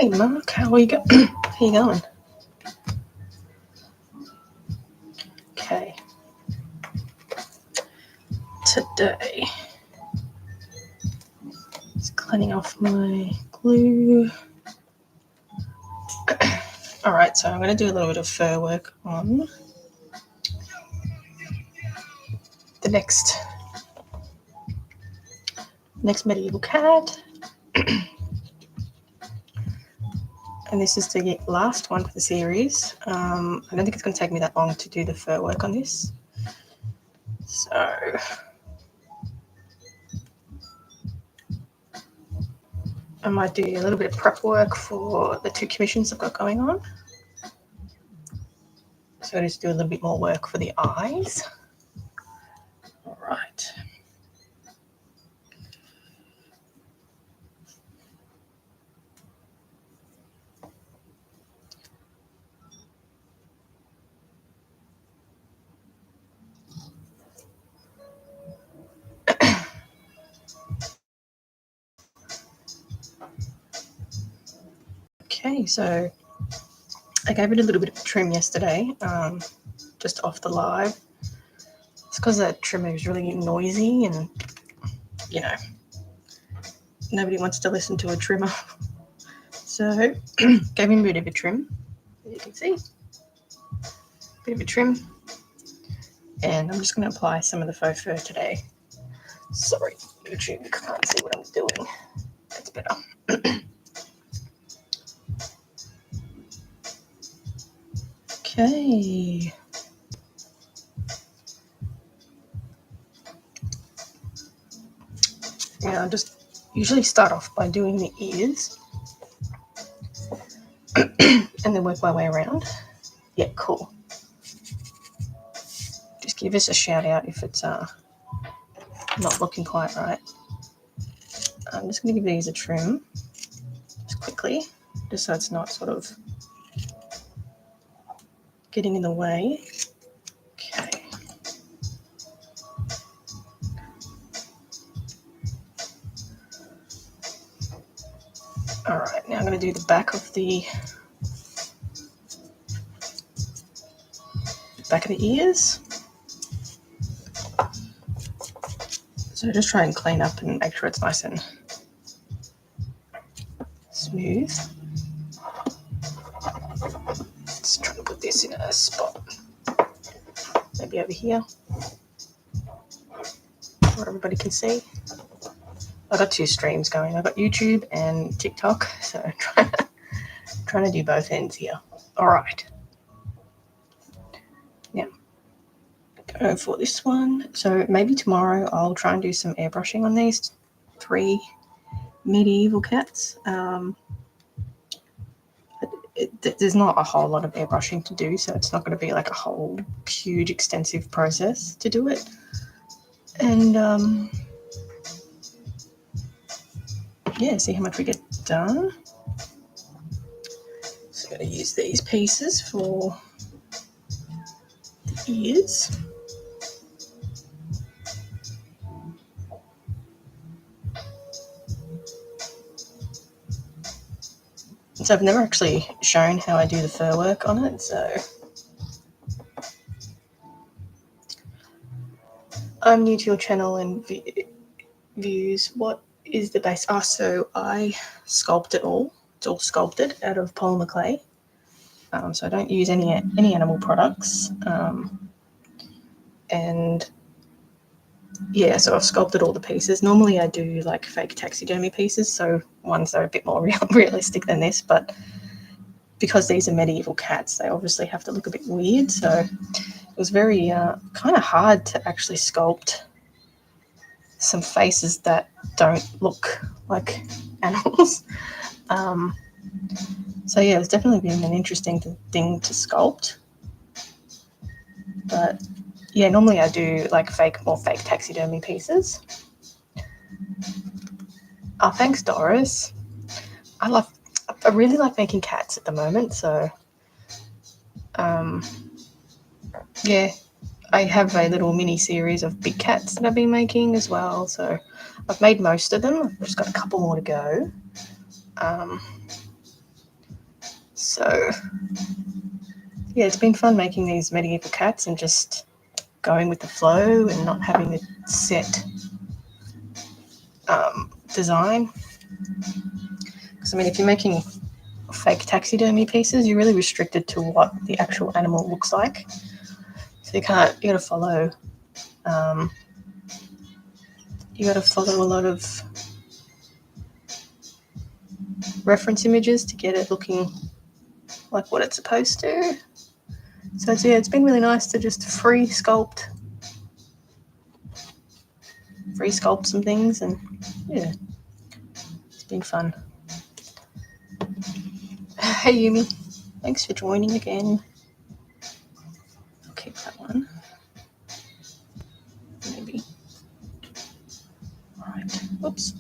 Hey Mark, how are you how you going? Okay. Today, just cleaning off my glue. Alright, so I'm going to do a little bit of fur work on the next medieval cat. And this is the last one for the series. I don't think it's going to take me that long to do the fur work on this. So I might do a little bit of prep work for the 2 commissions I've got going on. So I just do a little bit more work for the eyes. All right. Okay, so I gave it a little bit of a trim yesterday, just off the live. It's because that trimmer is really noisy and, you know, nobody wants to listen to a trimmer. So gave him a bit of a trim, as you can see. Bit of a trim. And I'm just going to apply some of the faux fur today. Sorry, YouTube can't see what I'm doing. That's better. Okay. Yeah, I'll just usually start off by doing the ears and then work my way around. Yeah, cool. Just give us a shout out if it's not looking quite right. I'm just going to give these a trim just quickly, just so it's not sort of getting in the way. Okay. All right, now I'm going to do the back of the ears. So just try and clean up and make sure it's nice and smooth. Let's try to put this in a spot. Maybe over here, where everybody can see. I've got 2 streams going. I've got YouTube and TikTok, so trying to do both ends here. All right. Now, go for this one. So maybe tomorrow I'll try and do some airbrushing on these 3 medieval cats. There's not a whole lot of airbrushing to do, so it's not going to be like a whole huge extensive process to do it. And yeah, see how much we get done. So I'm going to use these pieces for the ears. So I've never actually shown how I do the fur work on it, so I'm new to your channel and views. What is the base? So I sculpt it all. It's all sculpted out of polymer clay. So I don't use any animal products. And yeah, so I've sculpted all the pieces. Normally I do like fake taxidermy pieces, so ones that are a bit more realistic than this, but because these are medieval cats, they obviously have to look a bit weird. So it was very kind of hard to actually sculpt some faces that don't look like animals. So yeah, it's definitely been an interesting thing to sculpt. But yeah, normally I do like fake taxidermy pieces. Oh, thanks, Doris. I really like making cats at the moment, so yeah, I have a little mini series of big cats that I've been making as well. So I've made most of them. I've just got a couple more to go. So yeah, it's been fun making these medieval cats and just going with the flow and not having a set design. Because I mean, if you're making fake taxidermy pieces, you're really restricted to what the actual animal looks like. So you got to follow. You got to follow a lot of reference images to get it looking like what it's supposed to. So it's been really nice to just free sculpt some things, and yeah, it's been fun. Hey Yumi, thanks for joining again. I'll keep that one. Maybe. Right. Whoops.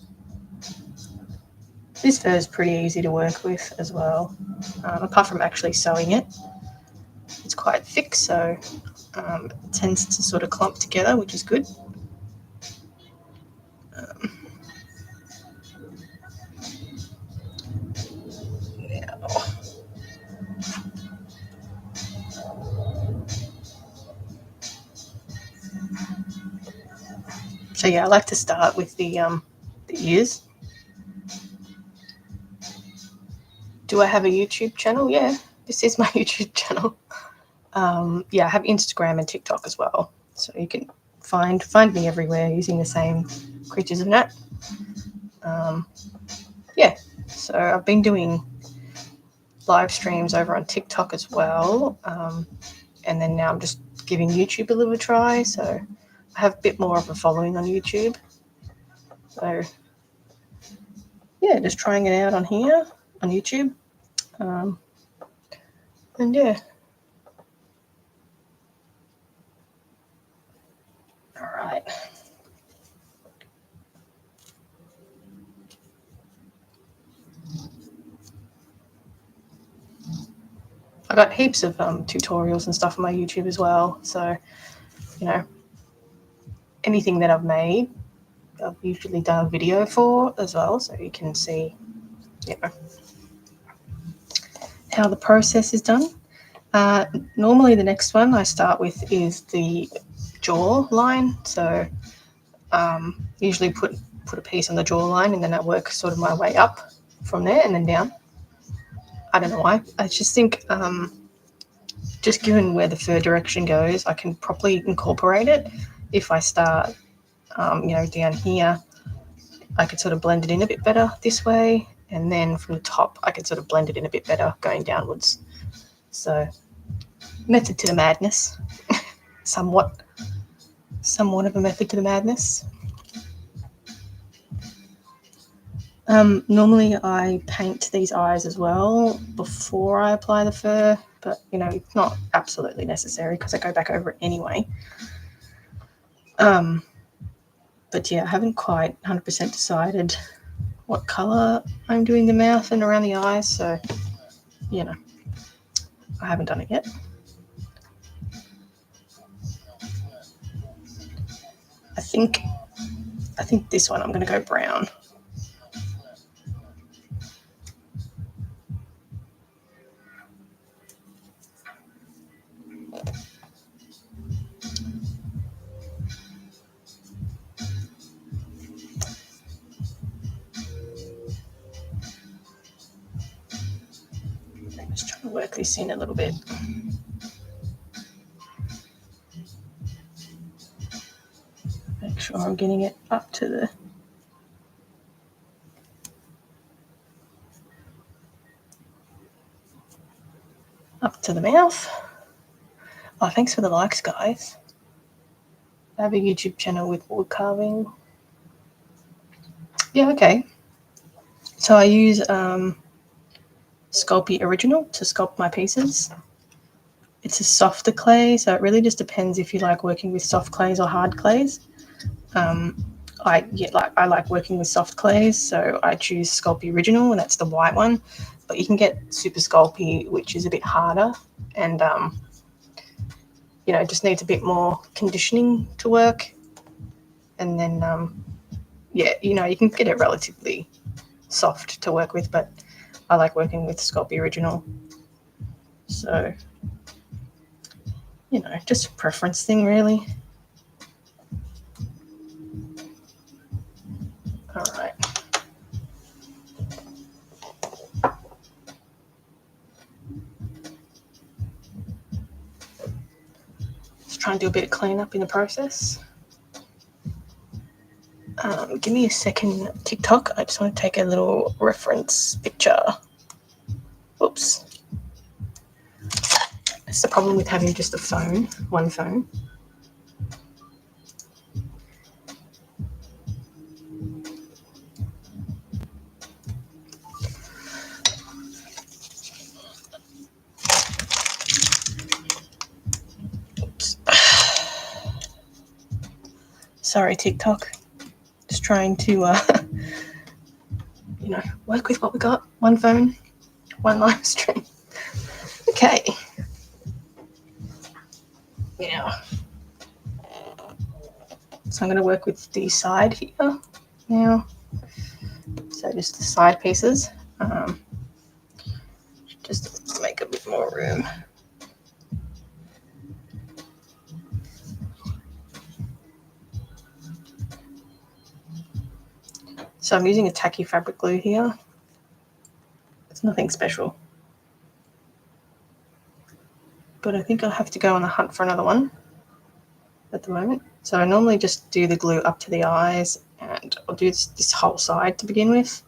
This fur is pretty easy to work with as well, apart from actually sewing it. It's quite thick, so it tends to sort of clump together, which is good. Yeah. So yeah, I like to start with the ears. Do I have a YouTube channel? Yeah, this is my YouTube channel. Yeah, I have Instagram and TikTok as well, so you can find me everywhere using the same Creatures of Nat. Yeah, so I've been doing live streams over on TikTok as well, and then now I'm just giving YouTube a little try. So I have a bit more of a following on YouTube. So yeah, just trying it out on here on YouTube, and yeah. All right. I got heaps of tutorials and stuff on my YouTube as well. So, anything that I've made, I've usually done a video for as well, so you can see, how the process is done. Normally, the next one I start with is the jaw line. So, usually put a piece on the jaw line, and then I work sort of my way up from there and then down. I don't know why. I just think, just given where the fur direction goes, I can properly incorporate it. If I start, down here, I could sort of blend it in a bit better this way, and then from the top, I could sort of blend it in a bit better going downwards. So, method to the madness, somewhat of a method to the madness. Normally I paint these eyes as well before I apply the fur, but it's not absolutely necessary because I go back over it anyway. But yeah, I haven't quite 100% decided what colour I'm doing the mouth and around the eyes, so I haven't done it yet. I think this one I'm going to go brown. I'm just trying to work this in a little bit. Make sure I'm getting it up to the mouth. Oh, thanks for the likes, guys. I have a YouTube channel with wood carving. Yeah, okay. So I use Sculpey Original to sculpt my pieces. It's a softer clay, so it really just depends if you like working with soft clays or hard clays. I like working with soft clays, so I choose Sculpey Original, and that's the white one. But you can get Super Sculpey, which is a bit harder, and it just needs a bit more conditioning to work. And then you can get it relatively soft to work with, but I like working with Sculpey Original. So, you know, just a preference thing, really. All right. Just try and do a bit of cleanup in the process. Give me a second, TikTok. I just want to take a little reference picture. Oops. It's the problem with having just a phone, one phone. Oops. Sorry, TikTok. Just trying to, you know, work with what we got. One phone, one live stream. Okay. Now, so I'm going to work with the side here now. So just the side pieces. Just to make a bit more room. So I'm using a tacky fabric glue here. It's nothing special. But I think I'll have to go on the hunt for another one at the moment. So I normally just do the glue up to the eyes, and I'll do this whole side to begin with.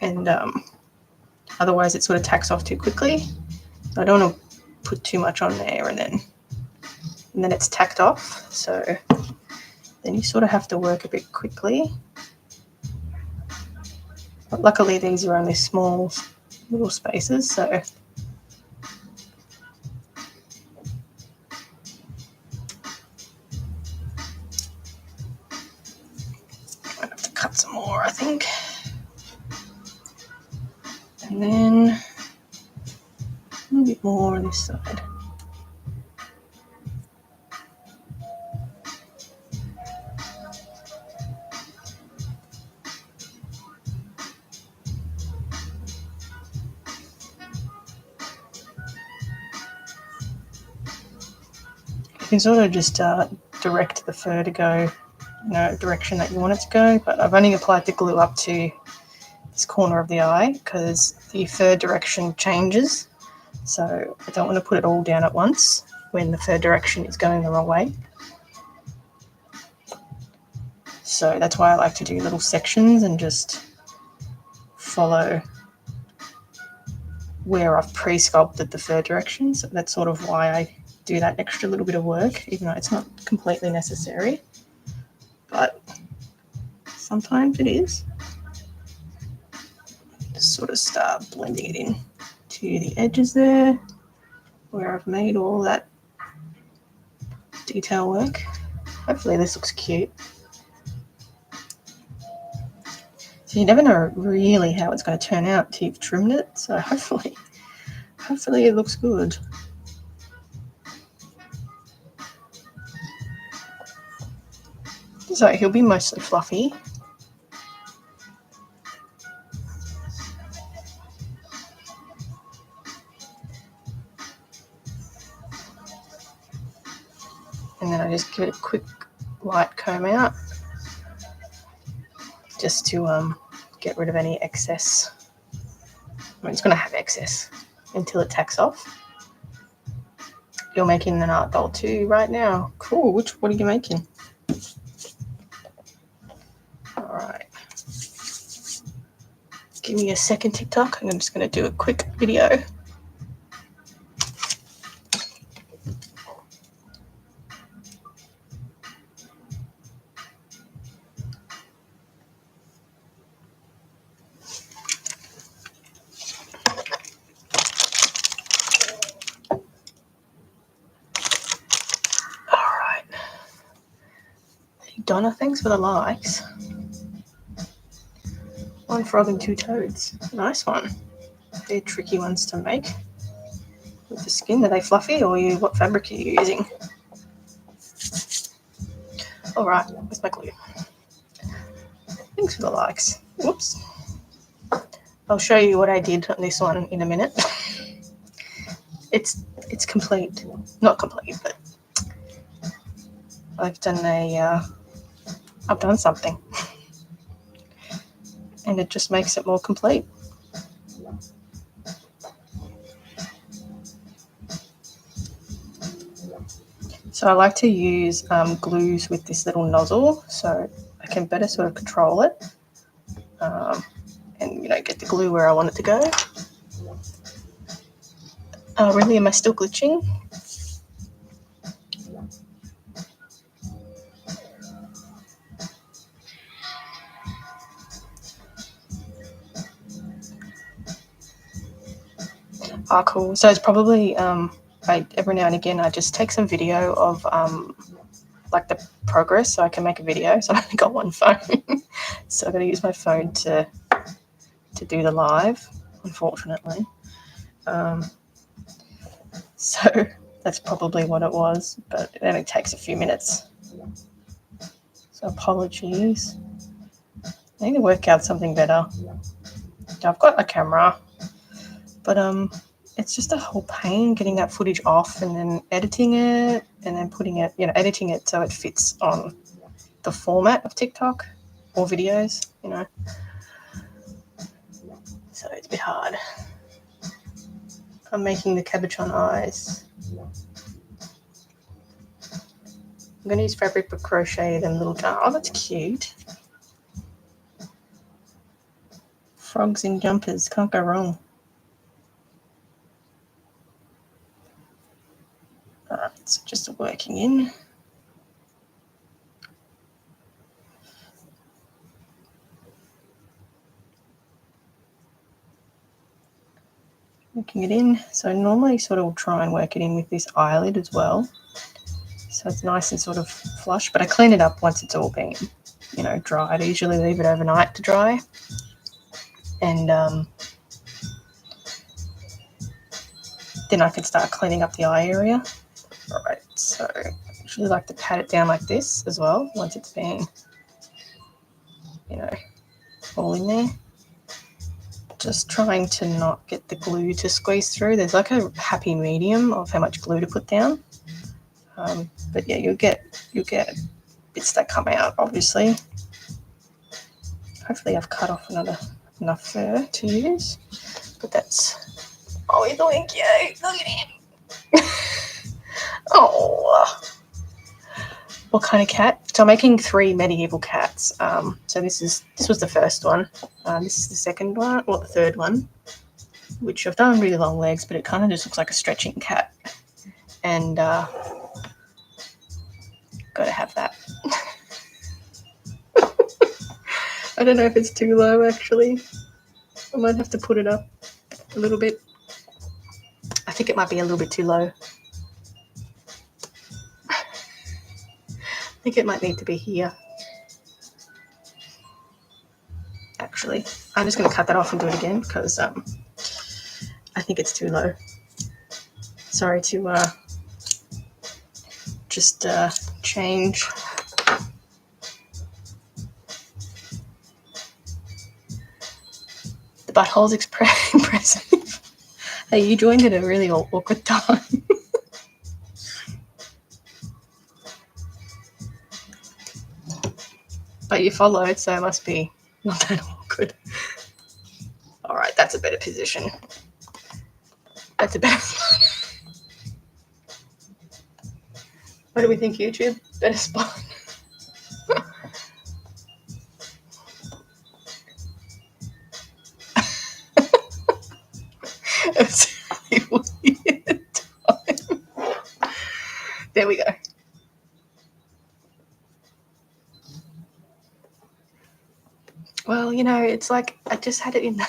And otherwise it sort of tacks off too quickly. I don't want to put too much on there and then it's tacked off. So then you sort of have to work a bit quickly. But luckily these are only small little spaces, so I have to cut some more, I think. And then a little bit more on this side. You can sort of just direct the fur to go, you know, direction that you want it to go, but I've only applied the glue up to this corner of the eye because the fur direction changes. So I don't want to put it all down at once when the fur direction is going the wrong way. So that's why I like to do little sections and just follow where I've pre-sculpted the fur direction. So that's sort of why I do that extra little bit of work, even though it's not completely necessary. But sometimes it is. Just sort of start blending it in to the edges there where I've made all that detail work. Hopefully this looks cute. So you never know really how it's going to turn out until you've trimmed it. So hopefully it looks good. So he'll be mostly fluffy. And then I just give it a quick light comb out just to get rid of any excess. I mean, it's going to have excess until it tacks off. You're making an art doll too right now. Cool. What are you making? All right. Give me a second, TikTok. I'm just going to do a quick video. Donna, thanks for the likes. One frog and two toads. Nice one. They're tricky ones to make. With the skin, are they fluffy or what fabric are you using? All right, where's my glue? Thanks for the likes. Whoops. I'll show you what I did on this one in a minute. it's complete. Not complete, but I've done something, and it just makes it more complete. So I like to use glues with this little nozzle, so I can better sort of control it, and get the glue where I want it to go. Really, am I still glitching? Cool. So it's probably every now and again I just take some video of like the progress, so I can make a video. So I've only got one phone, so I've got to use my phone to do the live, unfortunately. So that's probably what it was, but it only takes a few minutes. So apologies. I need to work out something better. I've got a camera, but it's just a whole pain getting that footage off and then editing it and then putting it, editing it so it fits on the format of TikTok or videos, So it's a bit hard. I'm making the cabochon eyes. I'm going to use fabric but crochet them little. Oh, that's cute. Frogs in jumpers, can't go wrong. It's just working in. Working it in. So I normally sort of try and work it in with this eyelid as well. So it's nice and sort of flush, but I clean it up once it's all been, dried. I usually leave it overnight to dry. And then I can start cleaning up the eye area. All right, so I usually like to pat it down like this as well once it's been, all in there. Just trying to not get the glue to squeeze through. There's like a happy medium of how much glue to put down. But yeah, you'll get bits that come out, obviously. Hopefully I've cut off enough fur to use. But that's... Oh, he's doink, yay! Look at him! Oh! What kind of cat? So I'm making 3 medieval cats. So this was the first one. This is the second one, or the third one, which I've done really long legs, but it kind of just looks like a stretching cat. And gotta have that. I don't know if it's too low, actually. I might have to put it up a little bit. I think it might be a little bit too low. I think it might need to be here. Actually, I'm just going to cut that off and do it again because I think it's too low. Sorry to just change. The butthole's impressive. Hey, you joined at a really awkward time. But you followed, so it must be not that awkward. All right, that's a better position. That's a better spot. What do we think, YouTube? Better spot. It's a really weird time. There we go. Well, it's like I just had it in there.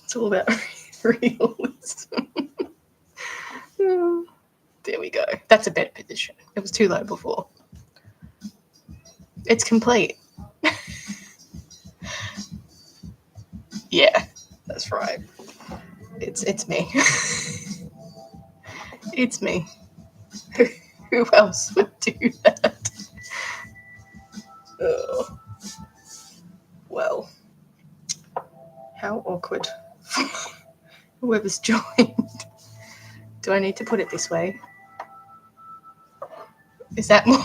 It's all about realism. There we go. That's a better position. It was too low before. It's complete. Yeah, that's right. It's me. It's me. Who else would do that? Oh. Well, how awkward. whoever's joined. Do I need to put it this way? Is that more?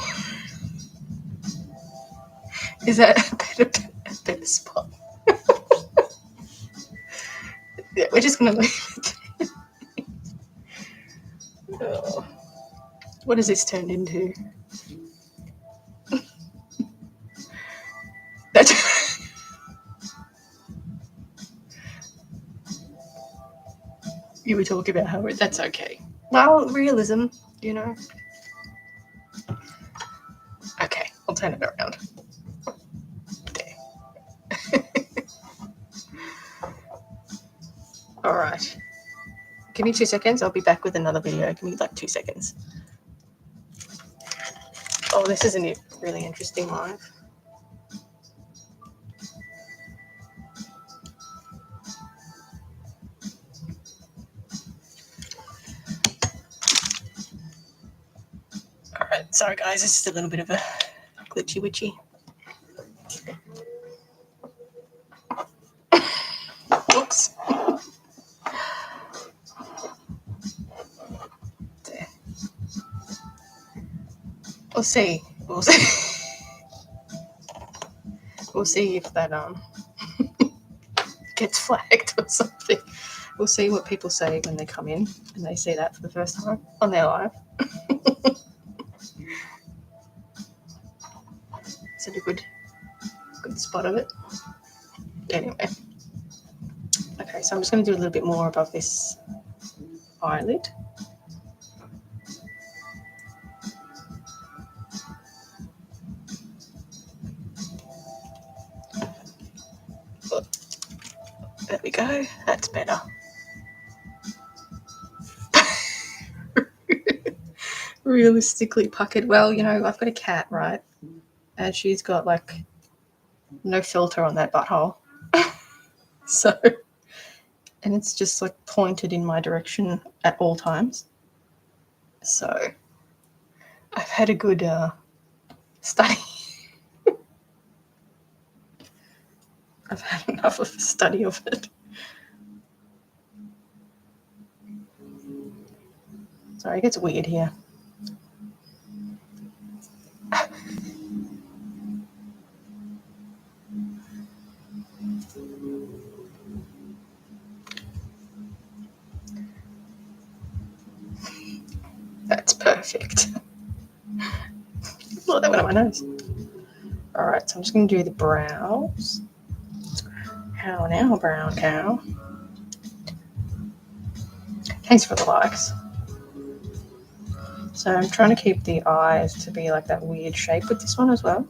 Is that a better spot? Yeah, we're just going to leave it. Oh. What has this turned into? You were talking about how that's okay. Well, realism, you know. Okay, I'll turn it around. There. All right. Give me 2 seconds. I'll be back with another video. Give me like 2 seconds. Oh, this is a really interesting live. All right. Sorry, guys. This is a little bit of a glitchy witchy. Oops. There. We'll see. We'll see if that gets flagged or something. We'll see what people say when they come in and they see that for the first time on their live. Is it a good spot of it? Anyway. Okay, so I'm just going to do a little bit more above this eyelid. There we go. That's better. Realistically puckered. Well, you know, I've got a cat, right? And she's got like no filter on that butthole. So, and it's just like pointed in my direction at all times. So, I've had a good study. I've had enough of a study of it. Sorry, it gets weird here. That's perfect. Oh, that went on my nose. All right, so I'm just going to do the brows. How now, brown cow? Thanks for the likes. So I'm trying to keep the eyes to be like that weird shape with this one as well.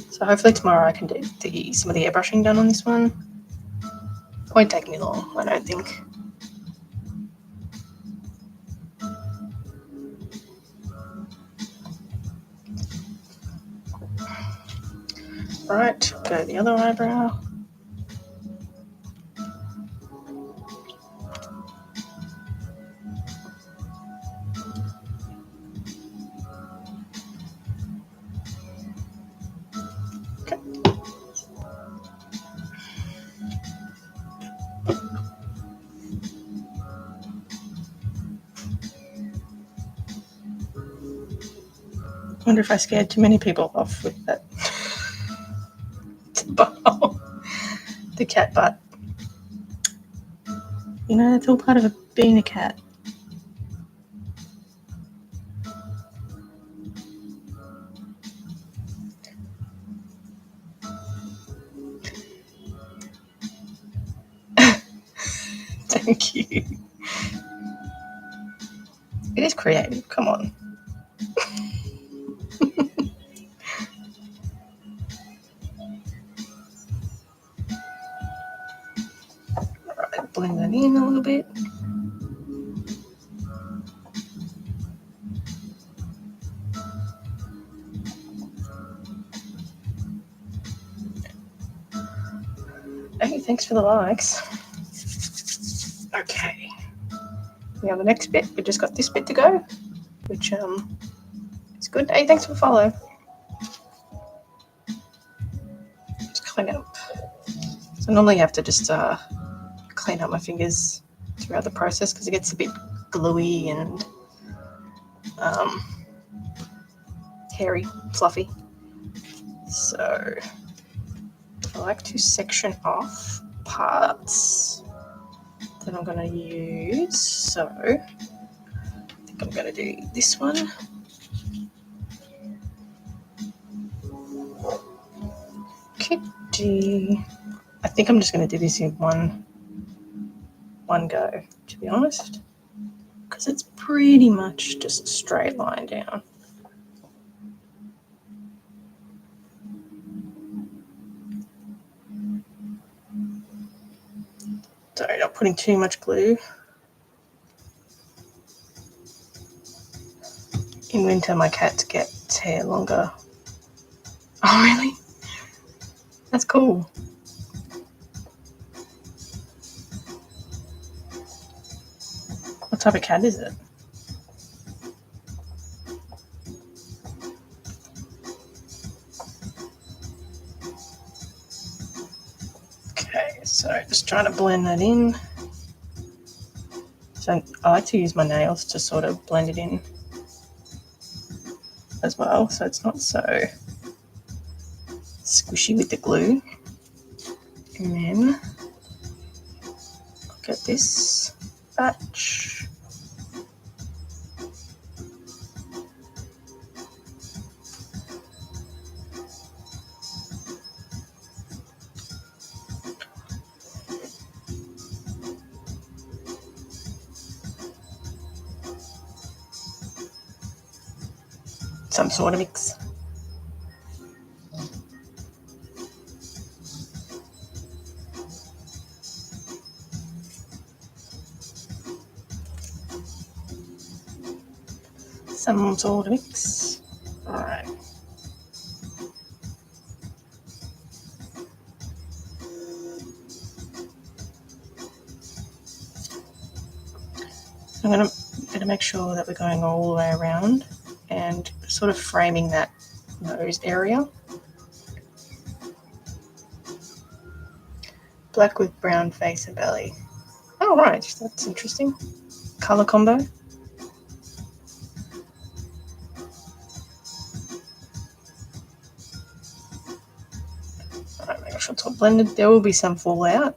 So hopefully tomorrow I can do some of the airbrushing done on this one. Won't take me long, I don't think. Right, go the other eyebrow. Okay. I wonder if I scared too many people off with that. The cat butt. You know, that's all part of being a cat. Thank you. It is creative, come on. Alright, blend that in a little bit. Hey, thanks for the likes. Okay. Now the next bit, we just got this bit to go, which is good. Hey, thanks for the follow. Just clean up. So normally I have to just clean up my fingers throughout the process because it gets a bit gluey and hairy, fluffy. So I like to section off parts that I'm going to use. So I think I'm going to do this one. Okay, I think I'm just going to do this in one go, to be honest, because it's pretty much just a straight line down. Sorry, not putting too much glue. In winter, my cats get hair longer. Oh, really? That's cool. What type of cat is it? Okay, so just trying to blend that in. So I like to use my nails to sort of blend it in as well, so it's not so squishy with the glue. And then I'll get this batch. Some sort of mix. Some sort of mix. All right. I'm going to make sure that we're going all the way around and sort of framing that nose area. Black with brown face and belly. Oh, right, that's interesting. Colour combo. Alright, make sure it's all blended. There will be some fallout.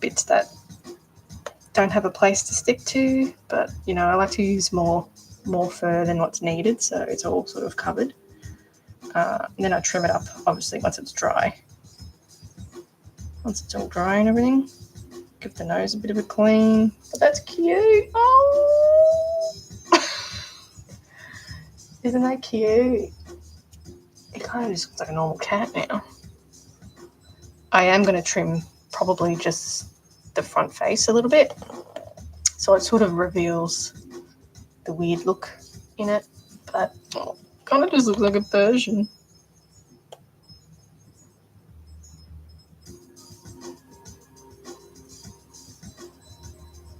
Bits that don't have a place to stick to, but I like to use more fur than what's needed, so it's all sort of covered. And then I trim it up, obviously, once it's dry. Once it's all dry and everything, give the nose a bit of a clean. But that's cute. Oh, isn't that cute? It kind of just looks like a normal cat now. I am going to trim probably just the front face a little bit, so it sort of reveals the weird look in it, but kind of just looks like a Persian.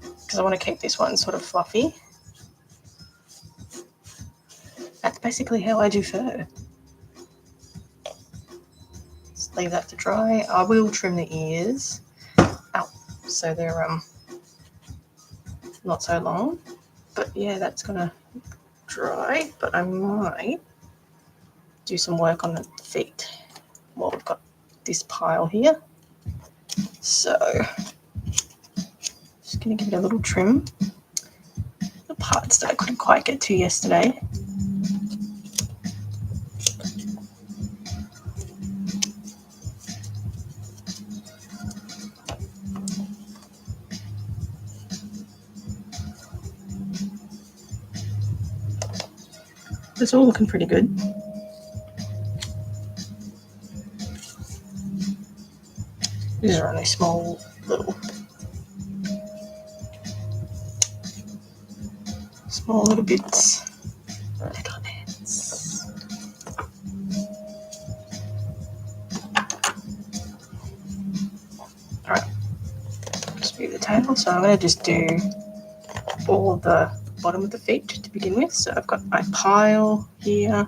Because I want to keep this one sort of fluffy. That's basically how I do fur. Just leave that to dry. I will trim the ears out so they're not so long. But yeah, that's gonna dry. But I might do some work on the feet while we've got this pile here. So just gonna give it a little trim. The parts that I couldn't quite get to yesterday. It's all looking pretty good. These are only small little bits. Little bits. Alright, just move the tail. So I'm going to just do all of the bottom of the feet to begin with. So I've got my pile here.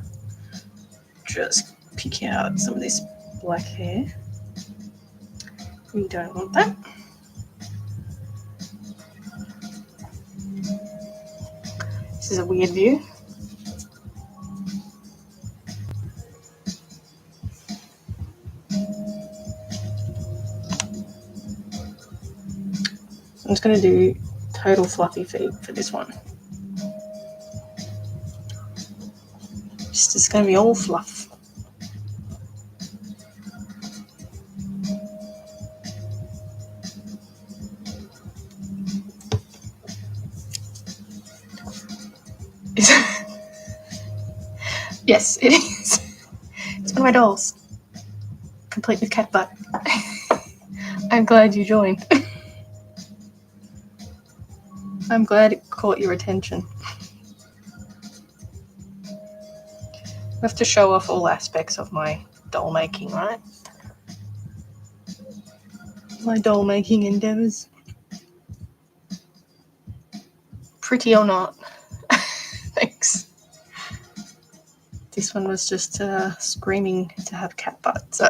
Just pick out some of this black hair. You don't want that. This is a weird view. I'm just going to do total fluffy feet for this one. It's just going to be all fluff. Yes, it is. It's one of my dolls, complete with cat butt. I'm glad you joined. I'm glad it caught your attention. I have to show off all aspects of my doll making, right? My doll making endeavors. Pretty or not. Thanks. This one was just screaming to have cat butt, so.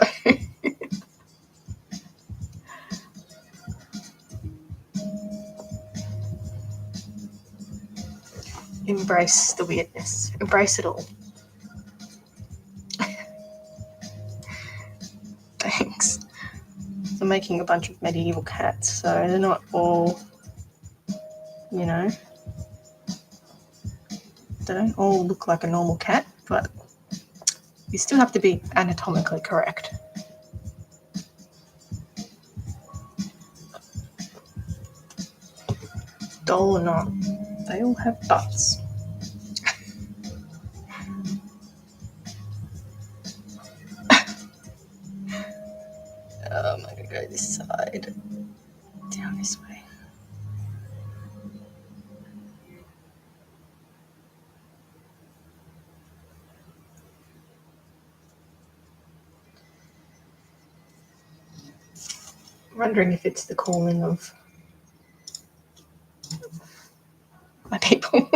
Embrace the weirdness. Embrace it all. Thanks. I'm making a bunch of medieval cats, so they're not all, you know, they don't all look like a normal cat, but you still have to be anatomically correct. Doll or not, they all have butts. I'm going to go this side, down this way. I'm wondering if it's the calling of my people.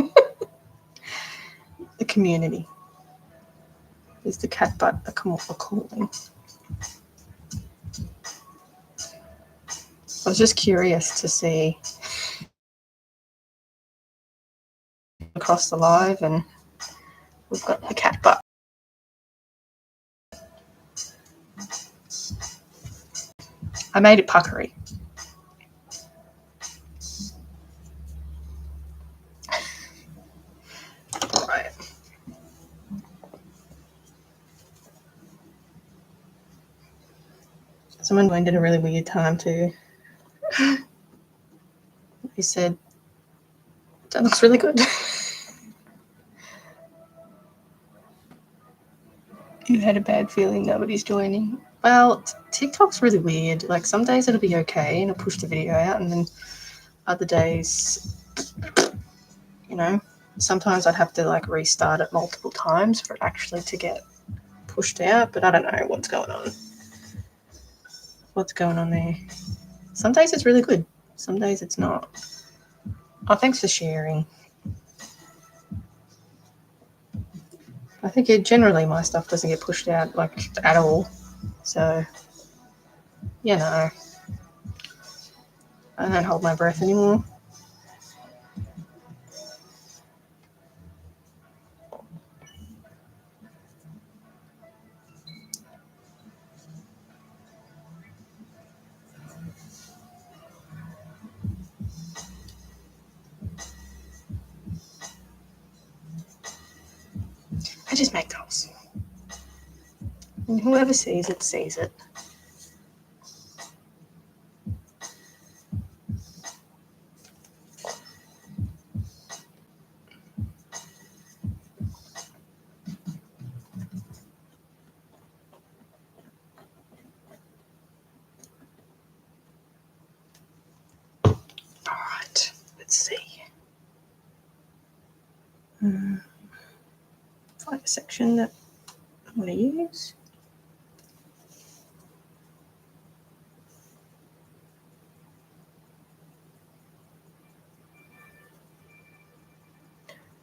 The community. Is the cat butt a calling? I was just curious to see across the live, and we've got the cat butt. I made it puckery. Right. Someone joined at a really weird time too. He said, that looks really good. You had a bad feeling nobody's joining. Well, TikTok's really weird. Like some days it'll be okay and I'll push the video out, and then other days, you know, sometimes I'd have to like restart it multiple times for it actually to get pushed out, but I don't know what's going on. What's going on there? Some days it's really good. Some days it's not. Oh, thanks for sharing. I think generally my stuff doesn't get pushed out like at all. So, you know, I don't hold my breath anymore. I just make dolls. And whoever sees it, sees it. Alright, let's see. Find a section that I'm going to use.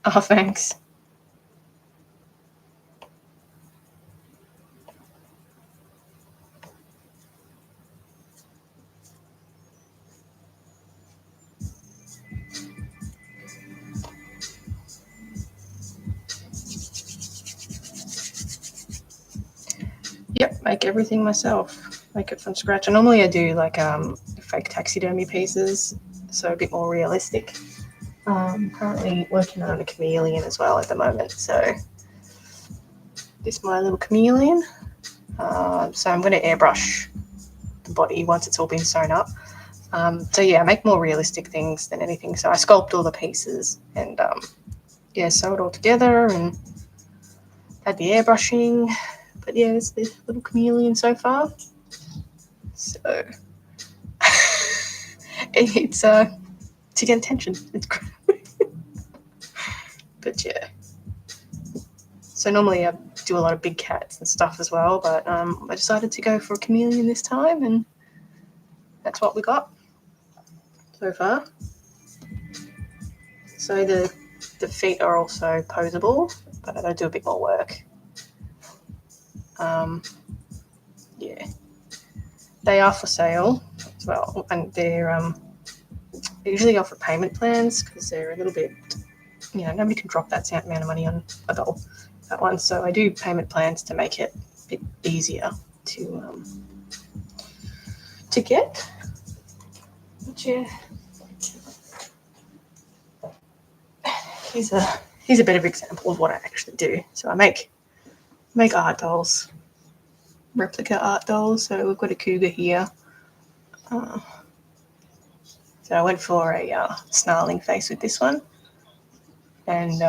Oh, thanks. Yep, make everything myself. Make it from scratch. And normally I do like fake taxidermy pieces, so a bit more realistic. Currently working on a chameleon as well at the moment. So this is my little chameleon. So I'm going to airbrush the body once it's all been sewn up. So yeah, I make more realistic things than anything. So I sculpt all the pieces and sew it all together and add the airbrushing. But yeah, it's the little chameleon so far. So it's to get attention. It's great. But yeah. So normally I do a lot of big cats and stuff as well, but I decided to go for a chameleon this time, and that's what we got so far. So the feet are also posable, but I do a bit more work. Yeah, they are for sale as well, and they're they usually offer payment plans because they're a little bit, nobody can drop that amount of money on a doll at once. So I do payment plans to make it a bit easier to get. But yeah, here's a better example of what I actually do. So I make art dolls, replica art dolls. So we've got a cougar here. So I went for a snarling face with this one, and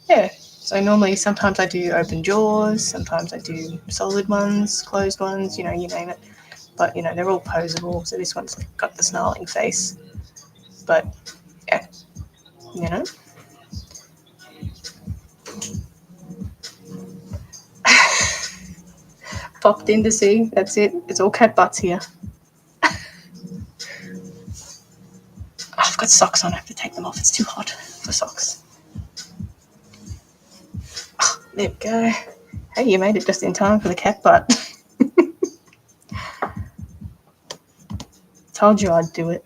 yeah. So normally, sometimes I do open jaws, sometimes I do solid ones, closed ones, you name it. But they're all posable. So this one's got the snarling face. But yeah, you know. Popped in to see. That's it. It's all cat butts here. I've got socks on. I have to take them off. It's too hot for socks. Oh, there we go. Hey, you made it just in time for the cat butt. Told you I'd do it.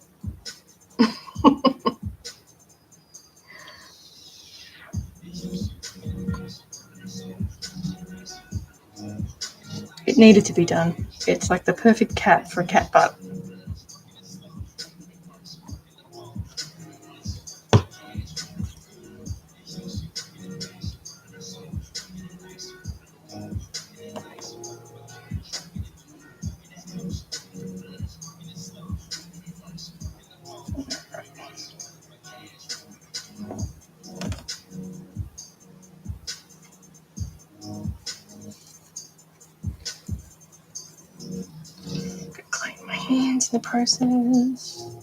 It needed to be done. It's like the perfect cat for a cat butt. Clean my hands in the process.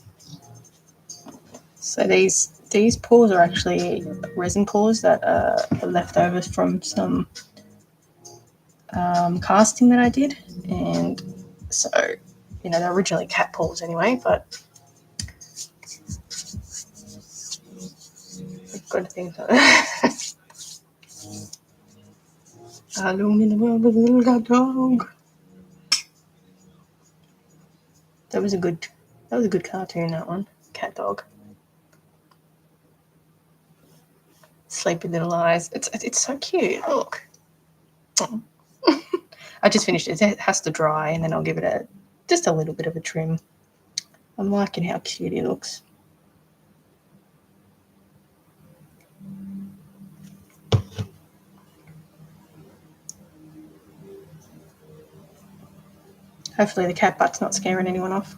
So these paws are actually resin paws that are leftovers from some casting that I did, and so they're originally cat paws anyway, but I've got to think alone in the world with a little cat dog. That was a good cartoon, that one. Cat dog. Sleepy little eyes. It's so cute. Look. Oh. I just finished it. It has to dry, and then I'll give it just a little bit of a trim. I'm liking how cute he looks. Hopefully the cat butt's not scaring anyone off.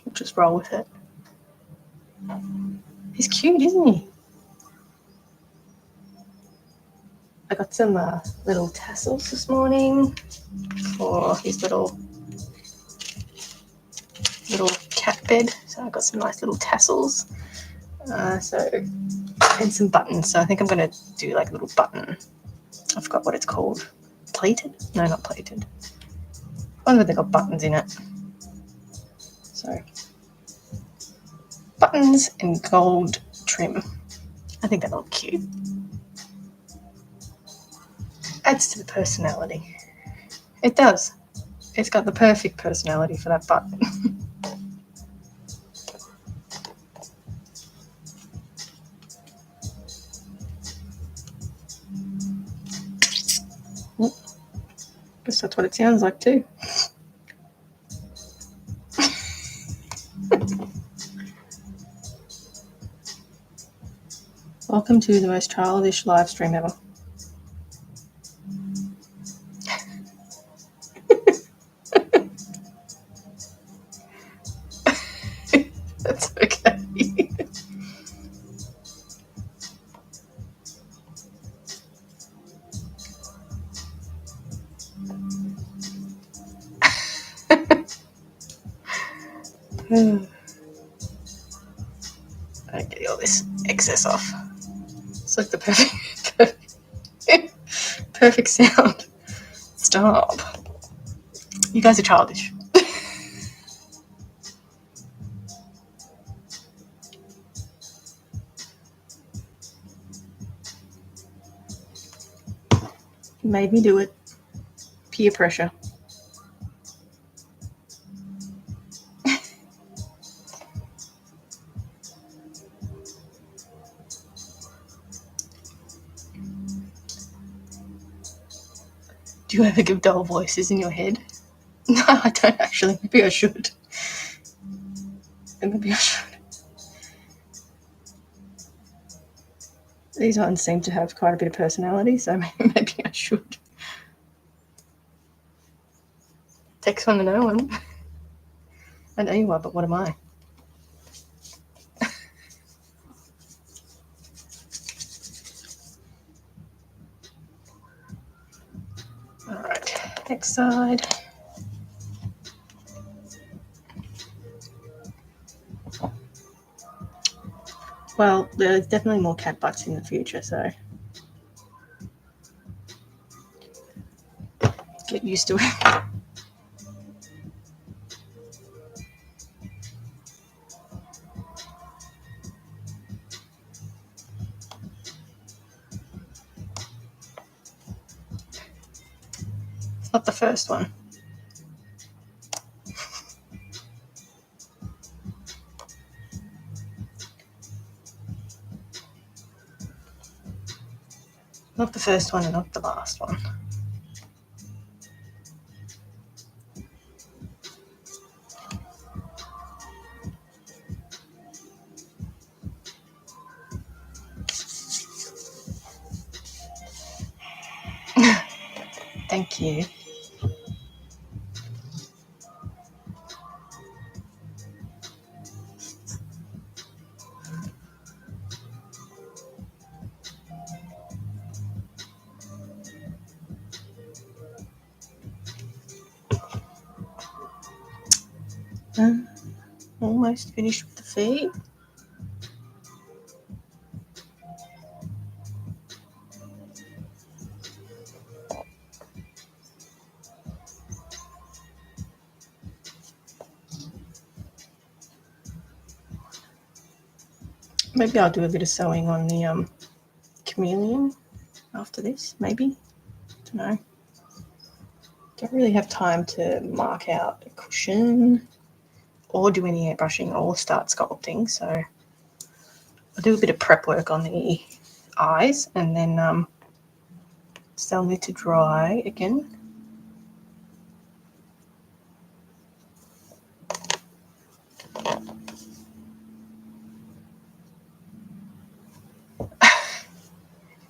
We'll just roll with it. He's cute, isn't he? I got some little tassels this morning for his little cat bed. So I got some nice little tassels. And some buttons. So I think I'm going to do like a little button. I forgot what it's called. Pleated? No, not pleated. One where they got buttons in it. So buttons and gold trim. I think that'll look cute. Adds to the personality. It does. It's got the perfect personality for that button. guess that's what it sounds like too. Welcome to the most childish live stream ever. That's okay. I get all this excess off. It's like the perfect sound. Stop. You guys are childish. You made me do it. Peer pressure. Do you ever give doll voices in your head? No, I don't actually. Maybe I should. Maybe I should. These ones seem to have quite a bit of personality, so maybe I should. Takes one to know one. I know you are, but what am I? Alright, next side. Well, there's definitely more cat butts in the future, so get used to it. It's not the first one. Not the first one and not the last one. Thank you. Almost finished with the feet. Maybe I'll do a bit of sewing on the chameleon after this, maybe. Don't know. Don't really have time to mark out a cushion or do any airbrushing or start sculpting, so I'll do a bit of prep work on the eyes and then still need to dry again.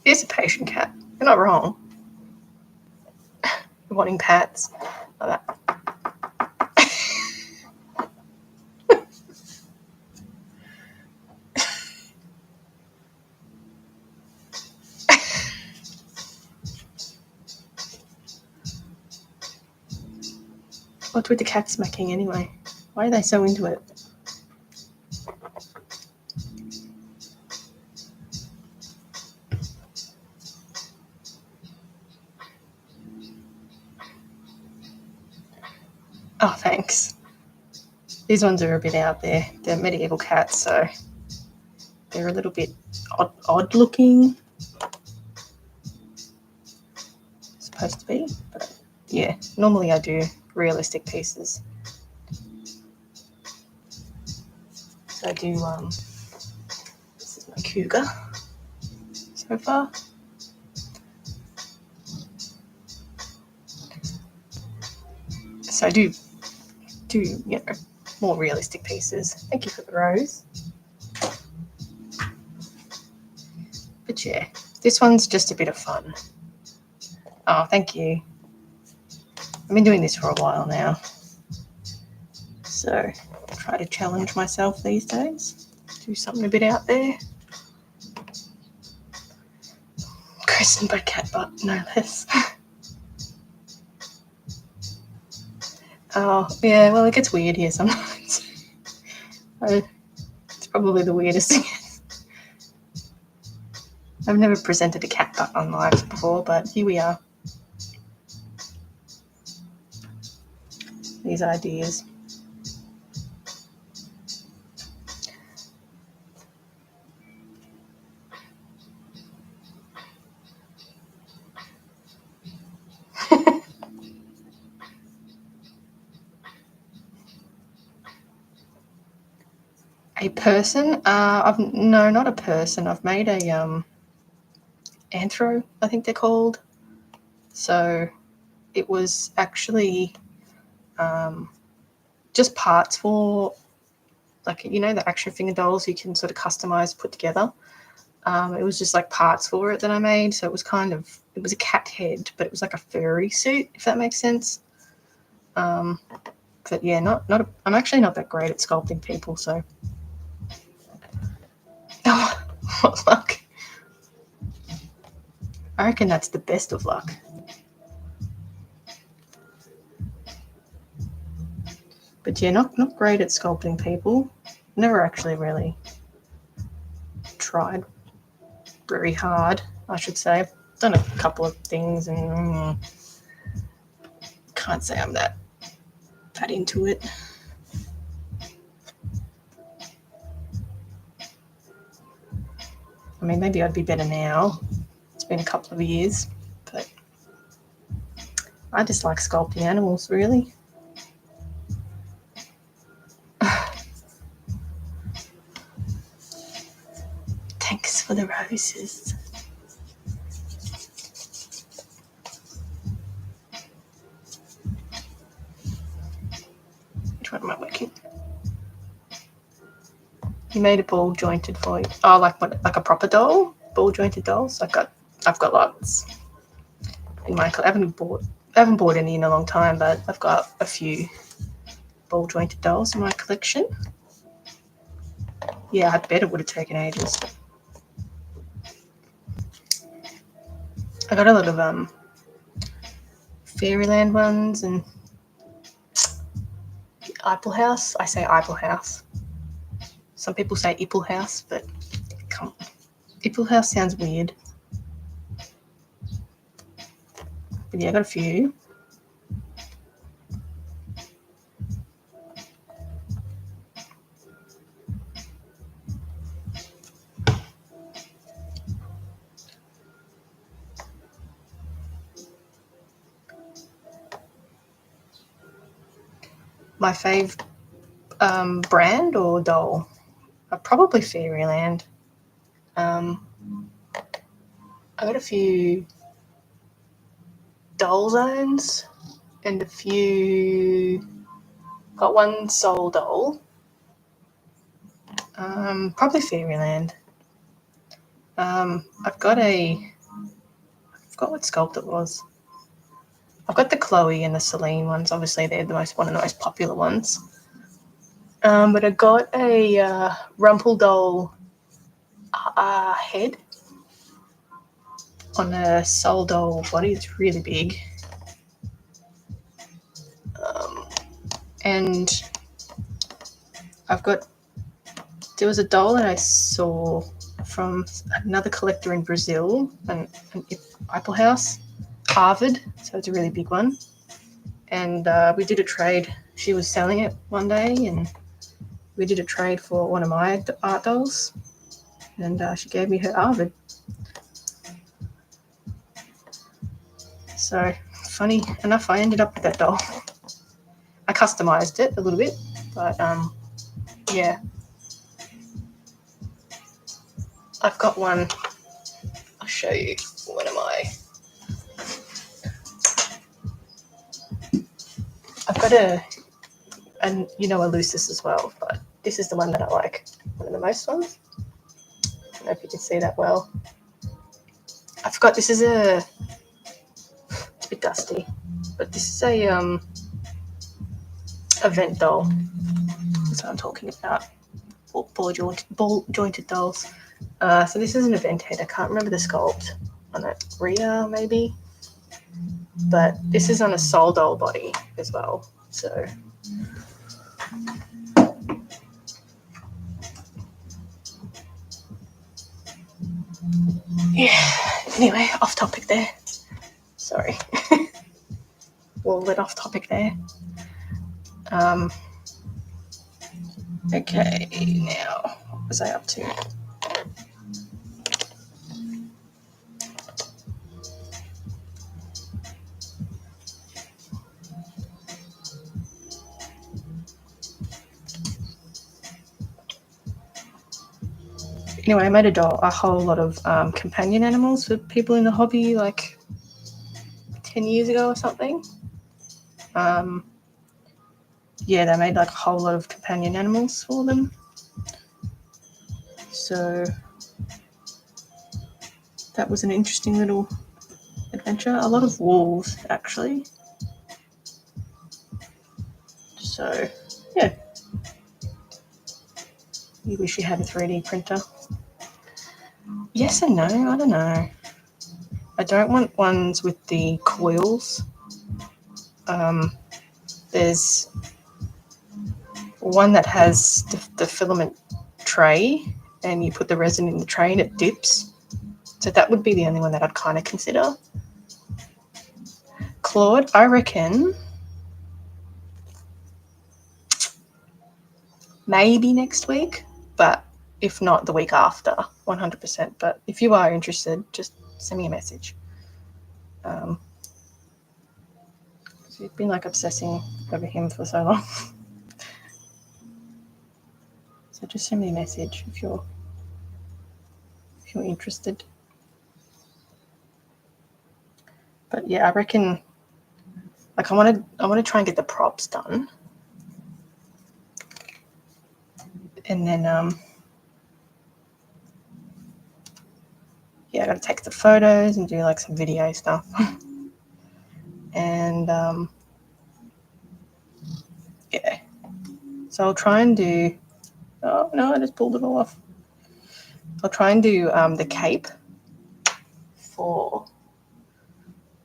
Here's a patient cat. You're not wrong. Wanting pats like that. What's with the cat smacking anyway? Why are they so into it? Oh, thanks. These ones are a bit out there. They're medieval cats, so they're a little bit odd looking. Supposed to be, but yeah, normally I do realistic pieces. So I do, this is my cougar so far. So I do more realistic pieces. Thank you for the rose. But yeah, this one's just a bit of fun. Oh, thank you. I've been doing this for a while now, so I try to challenge myself these days. Do something a bit out there. Christened by cat butt, no less. Oh, yeah, well, it gets weird here sometimes. It's probably the weirdest thing. I've never presented a cat butt on live before, but here we are. These ideas. A person? No, not a person. I've made a anthro, I think they're called. So it was actually just parts for, like, the action figure dolls you can sort of customize, put together. It was just like parts for it that I made. So it was a cat head, but it was like a furry suit, if that makes sense. But yeah, I'm actually not that great at sculpting people, so. Oh, what luck. I reckon that's the best of luck. But yeah, not great at sculpting people. Never actually really tried very hard, I should say. I've done a couple of things and can't say I'm that into it. I mean, maybe I'd be better now. It's been a couple of years, but I just like sculpting animals, really. Thanks for the roses. Which one am I working? You made a ball jointed for you. Oh, like what? Like a proper doll? Ball jointed dolls? I've got lots in my. I haven't bought any in a long time, but I've got a few ball jointed dolls in my collection. Yeah, I bet it would have taken ages. I got a lot of Fairyland ones and Apple House. I say Apple House. Some people say Ipple House, but come on. Ipple House sounds weird. But yeah, I got a few. My fave brand or doll? Probably Fairyland. I got a few doll zones and a few. Got one soul doll. Probably Fairyland. I forgot what sculpt it was. I've got the Chloe and the Celine ones. Obviously, they're one of the most popular ones. But I got a Rumple doll head on a soul doll body. It's really big. And there was a doll that I saw from another collector in Brazil, an Apple House, Harvard, so it's a really big one. And we did a trade. She was selling it one day, and we did a trade for one of my art dolls, and she gave me her Harvard. So, funny enough, I ended up with that doll. I customized it a little bit, but yeah. I've got one. I'll show you I've got a Lucis as well, but this is the one that I like one of the most ones. I don't know if you can see that well. I forgot it's a bit dusty, but this is a event doll. That's what I'm talking about. Ball jointed dolls. So this is an event head. I can't remember the sculpt on it. Rhea maybe, but this is on a soul doll body as well. So yeah. Anyway, off topic there. Sorry. Well, lit off topic there. Okay, now what was I up to? Anyway, I made a whole lot of companion animals for people in the hobby, like 10 years ago or something. Yeah, they made like a whole lot of companion animals for them. So that was an interesting little adventure. A lot of wolves, actually. So, yeah. You wish you had a 3D printer. Yes and no, I don't know. I don't want ones with the coils. There's one that has the filament tray, and you put the resin in the tray and it dips. So that would be the only one that I'd kind of consider. Claude, I reckon maybe next week, but if not, the week after, 100%. But if you are interested, just send me a message. You've been like obsessing over him for so long. So just send me a message if you're interested. But yeah, I reckon like I want to try and get the props done, and then yeah, I got to take the photos and do like some video stuff. And yeah, so I'll try and do. Oh no, I just pulled it all off. I'll try and do the cape for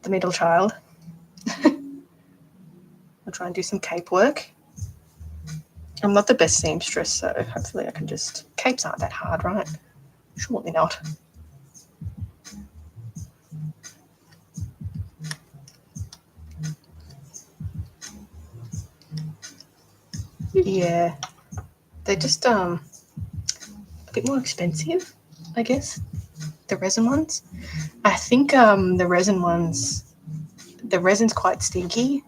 the middle child. I'll try and do some cape work. I'm not the best seamstress, so hopefully I can just... Capes aren't that hard, right? Surely not. Yeah. They're just a bit more expensive, I guess, the resin ones. I think the resin's quite stinky,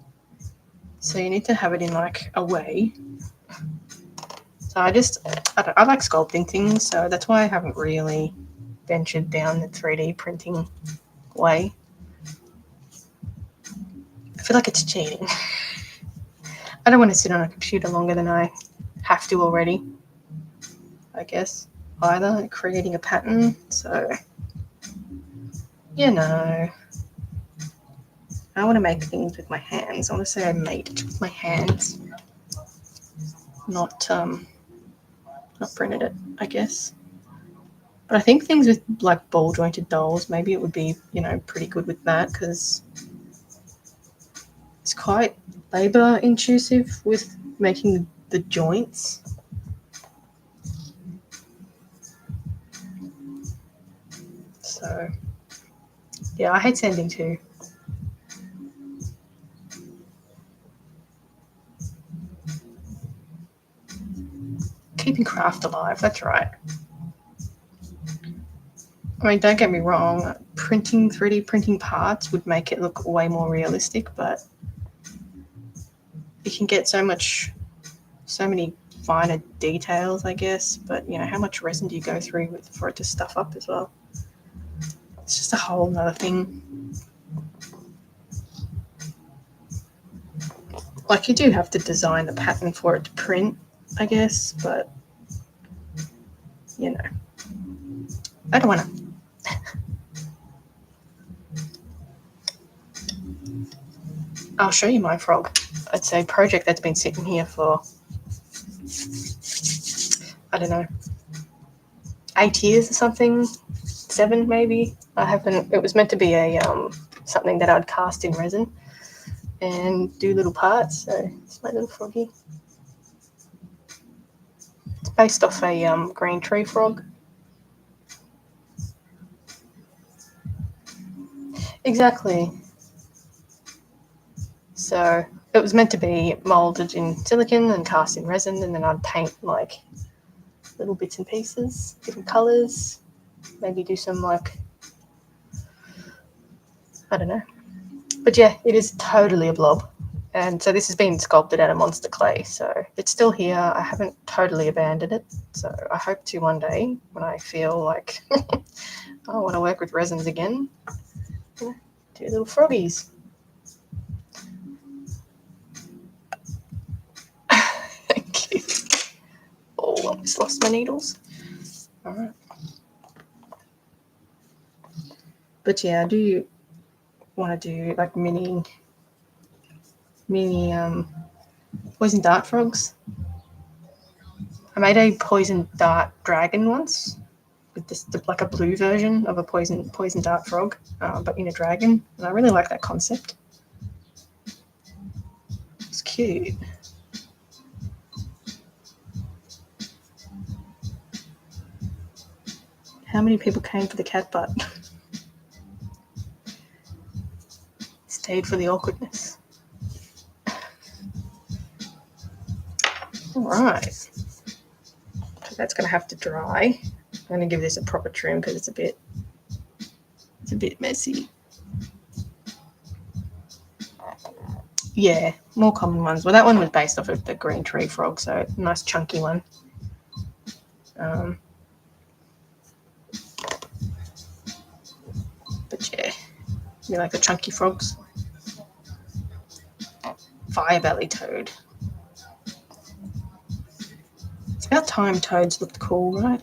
so you need to have it in like a way. So I like sculpting things, so that's why I haven't really ventured down the 3D printing way. I feel like it's cheating. I don't want to sit on a computer longer than I have to already, I guess, either creating a pattern. So, I want to make things with my hands. I want to say I made it with my hands, not printed it, I guess. But I think things with like ball jointed dolls, maybe it would be, pretty good with that, because it's quite labor intensive with making the joints. So yeah, I hate sanding too. Keeping craft alive, that's right. I mean, don't get me wrong, 3D printing parts would make it look way more realistic, but you can get so many finer details, I guess. But, how much resin do you go through for it to stuff up as well? It's just a whole other thing. Like, you do have to design the pattern for it to print, I guess, but, you know, I don't want to. I'll show you my frog. It's a project that's been sitting here for, I don't know, 8 years or something, 7 maybe. I haven't. It was meant to be a something that I'd cast in resin and do little parts. So it's my little froggy. It's based off a green tree frog. Exactly. So it was meant to be molded in silicon and cast in resin, and then I'd paint like little bits and pieces, different colors, maybe do some like, I don't know. But yeah, it is totally a blob. And so this has been sculpted out of monster clay. So it's still here. I haven't totally abandoned it. So I hope to one day, when I feel like I want to work with resins again, do little froggies. Thank you. Oh, I almost lost my needles. All right. But yeah, I do want to do like mini poison dart frogs. I made a poison dart dragon once with this like a blue version of a poison dart frog, but in a dragon, and I really like that concept. It's cute. How many people came for the cat butt? Stayed for the awkwardness. All right. So that's going to have to dry. I'm going to give this a proper trim because it's a bit messy. Yeah, more common ones. Well, that one was based off of the green tree frog, so nice chunky one. But yeah, you like the chunky frogs? Fire belly toad. It's about time toads looked cool, right?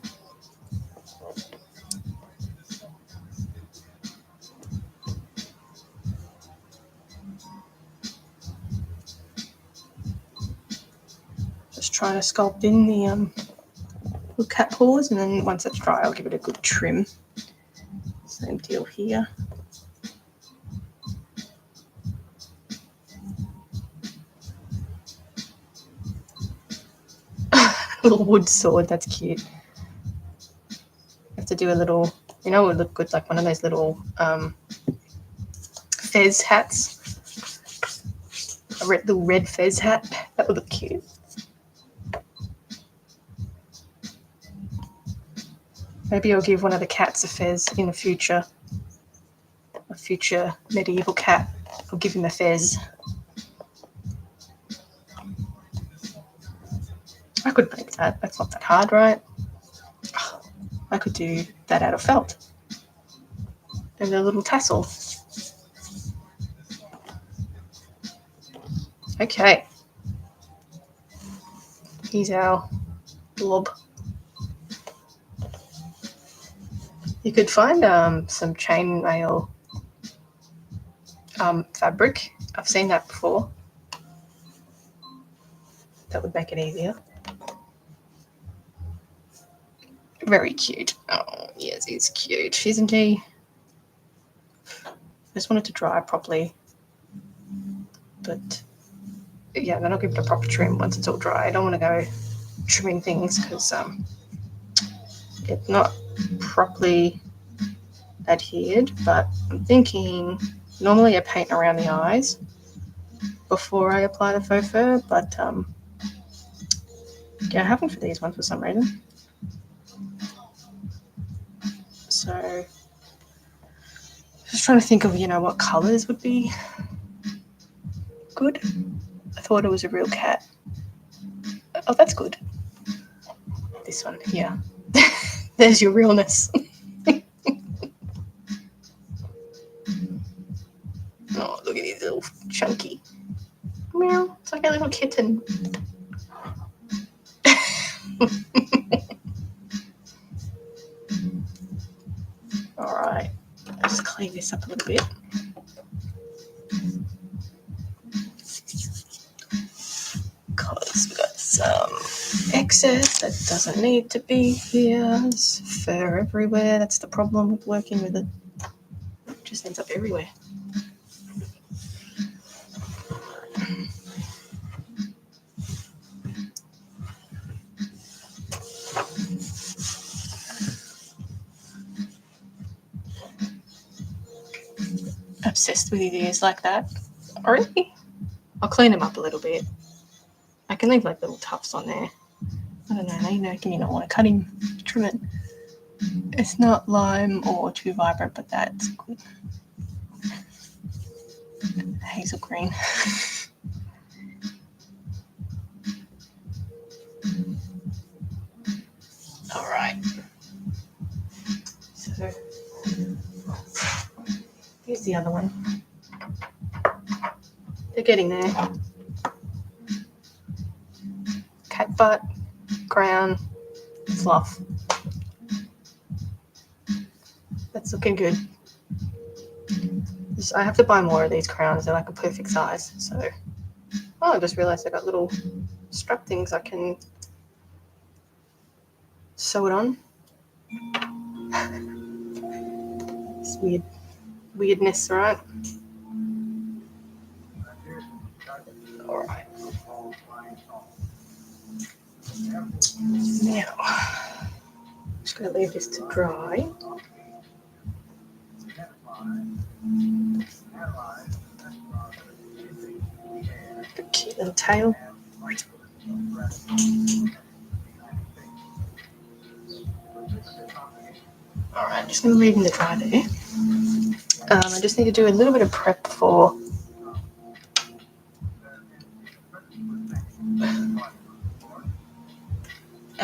Just trying to sculpt in the little cat paws, and then once it's dry, I'll give it a good trim. Same deal here. Little wood sword, that's cute. Have to do a little, it would look good, like one of those little fez hats. A little red fez hat. That would look cute. Maybe I'll give one of the cats a fez in the future. A future medieval cat. I'll give him a fez. I could make that. That's not that hard, right? I could do that out of felt. And a little tassel. Okay. Here's our blob. You could find some chainmail fabric. I've seen that before. That would make it easier. Very cute. Oh, yes, he's cute, isn't he? I just wanted to dry properly. But yeah, then I'll give it a proper trim once it's all dry. I don't want to go trimming things because it's not properly adhered. But I'm thinking normally I paint around the eyes before I apply the faux fur, but yeah, I haven't for these ones for some reason. So just trying to think of, what colours would be good. I thought it was a real cat. Oh, that's good. This one here. There's your realness. Oh, look at his little chunky. Meow. It's like little kitten. All right, let's clean this up a little bit. Because we got some excess that doesn't need to be here. There's fur everywhere. That's the problem with working with it. It just ends up everywhere. Obsessed with his ears like that. Already? I'll clean them up a little bit. I can leave like little tufts on there. I don't know, now you know, can you not want to cut him, trim it. It's not lime or too vibrant, but that's good. Hazel green. All right. So here's the other one. They're getting there. Cat butt, crown, fluff. That's looking good. I have to buy more of these crowns. They're like a perfect size. So, I just realized I got little strap things I can sew it on. It's weirdness, right? All right. Now, I'm just going to leave this to dry. The cute little tail. All right, I'm just going to leave them to dry there. I just need to do a little bit of prep for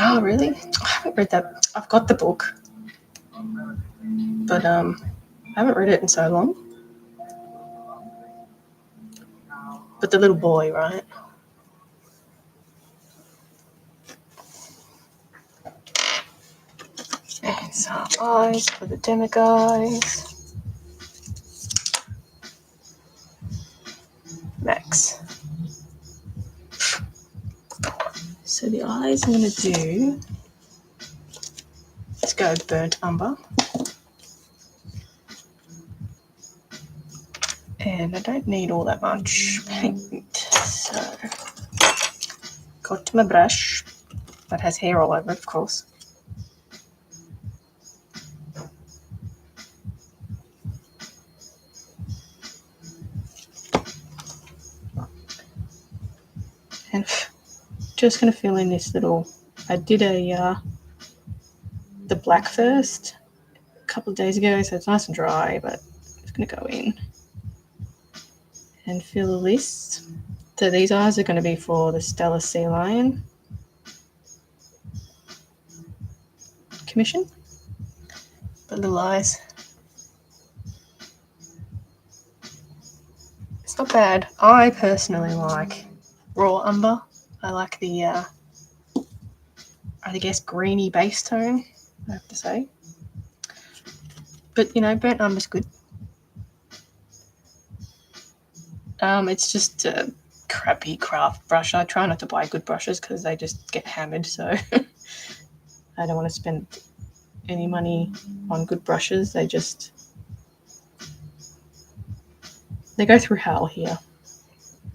Oh, really? I haven't read that. I've got the book, but I haven't read it in so long. But the little boy, right? And some eyes for the demo guys. Max. So the eyes I'm going to do, let's go burnt umber. And I don't need all that much paint, so got to my brush that has hair all over it, of course. And just going to fill in this little, I did the black first a couple of days ago, so it's nice and dry, but it's going to go in and fill this. So these eyes are going to be for the Stella Sea Lion commission. But little eyes. It's not bad. I personally like raw umber. I like the, I guess, greeny base tone, I have to say. But, you know, burnt umber's good. It's just a crappy craft brush. I try not to buy good brushes because they just get hammered, so I don't want to spend any money on good brushes. They go through hell here,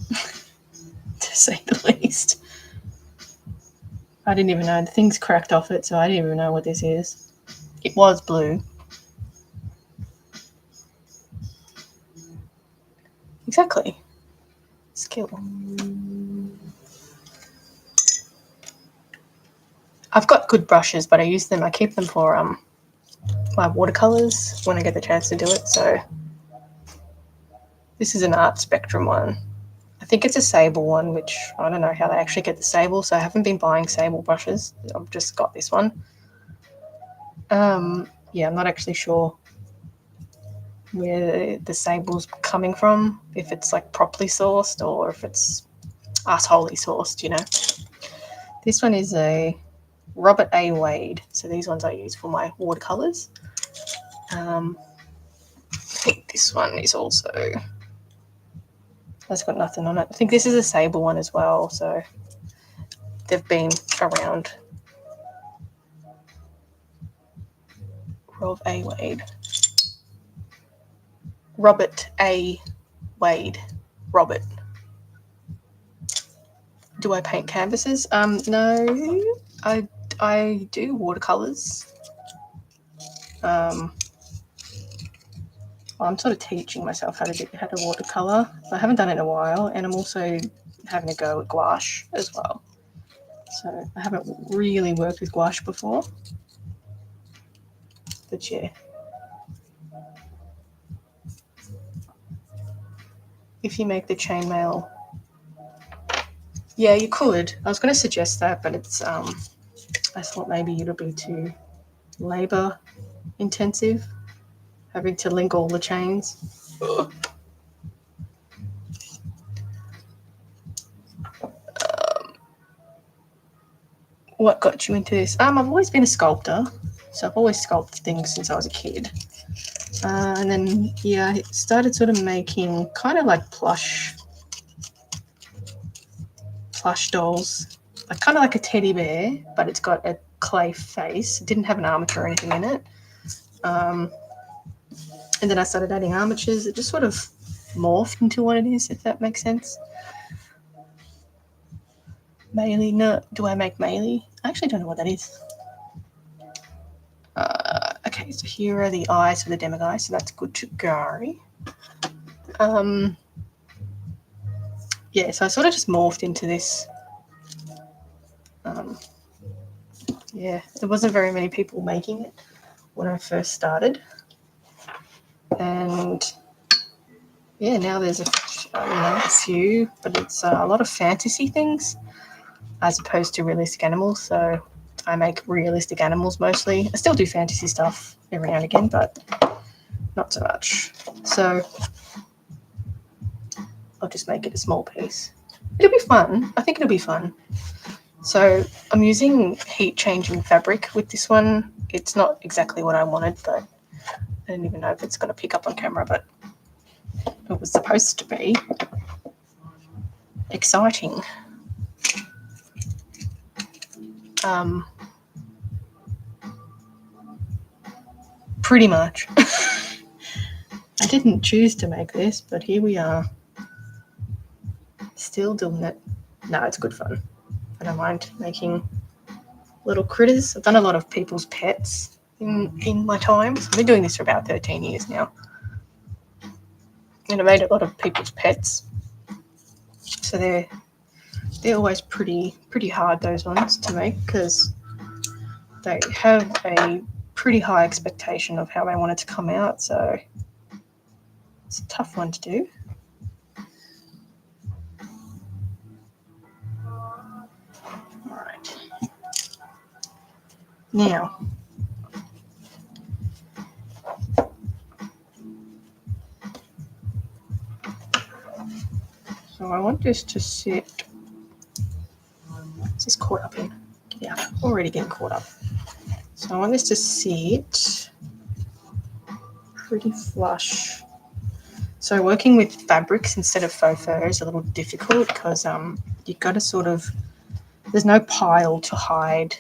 to say the least. I didn't even know. The thing's cracked off it, so I didn't even know what this is. It was blue. Exactly. Skill. I've got good brushes, but I keep them for my watercolors when I get the chance to do it. So this is an Art Spectrum one. I think it's a sable one, which I don't know how they actually get the sable, so I haven't been buying sable brushes. I've just got this one. Yeah, I'm not actually sure where the sable's coming from, if it's like properly sourced or if it's assholey sourced, you know. This one is a Robert A. Wade. So these ones I use for my watercolors. I think this one is also, that's got nothing on it. I think this is a sable one as well. So they've been around. Rob A. Wade. Robert A. Wade. Robert. Do I paint canvases? No. I do watercolors. I'm sort of teaching myself how to watercolor. I haven't done it in a while, and I'm also having a go at gouache as well. So I haven't really worked with gouache before, but yeah. If you make the chainmail, yeah, you could. I was going to suggest that, but it's I thought maybe it'll be too labor intensive, having to link all the chains. What got you into this? I've always been a sculptor, so I've always sculpted things since I was a kid. And then, yeah, I started sort of making kind of like plush dolls, like kind of like a teddy bear, but it's got a clay face. It didn't have an armature or anything in it. And then I started adding armatures. It just sort of morphed into what it is, if that makes sense. Melee, no. Do I make melee? I actually don't know what that is. Okay, so here are the eyes for the demiguise, so that's good to go. Yeah, so I sort of just morphed into this. Yeah, there wasn't very many people making it when I first started. And yeah, now there's a few, but it's a lot of fantasy things as opposed to realistic animals. So I make realistic animals mostly. I still do fantasy stuff every now and again, but not so much. So I'll just make it a small piece. It'll be fun. I think it'll be fun. So I'm using heat changing fabric with this one. It's not exactly what I wanted, but I don't even know if it's going to pick up on camera, but it was supposed to be exciting. Pretty much. I didn't choose to make this, but here we are. Still doing it. No, it's good fun. I don't mind making little critters. I've done a lot of people's pets in my time. So I've been doing this for about 13 years now. And I made a lot of people's pets. So they're always pretty hard, those ones, to make, because they have a pretty high expectation of how they want it to come out. So it's a tough one to do. All right. Now, so I want this to sit. This is caught up in. Yeah, already getting caught up. So I want this to sit pretty flush. So working with fabrics instead of faux fur is a little difficult because you've got to sort of, there's no pile to hide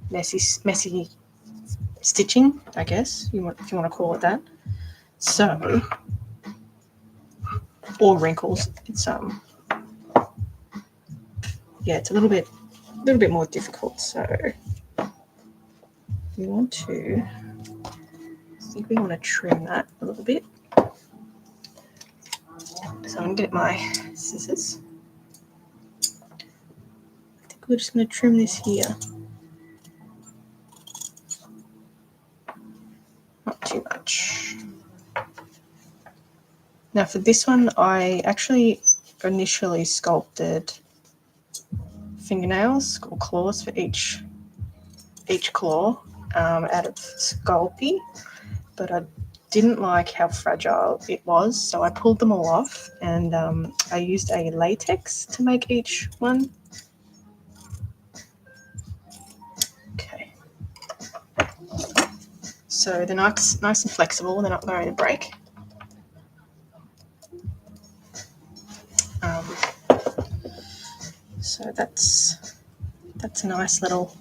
messy stitching, I guess, if you want to call it that. So, or wrinkles. It's yeah, it's a little bit more difficult. So we want to, I think we want to trim that a little bit. So I'm going to get my scissors. I think we're just going to trim this here. Not too much. Now for this one, I actually initially sculpted fingernails or claws for each claw out of Sculpey, but I didn't like how fragile it was, so I pulled them all off, and I used a latex to make each one. Okay. So they're nice and flexible. They're not going to break. So that's a nice little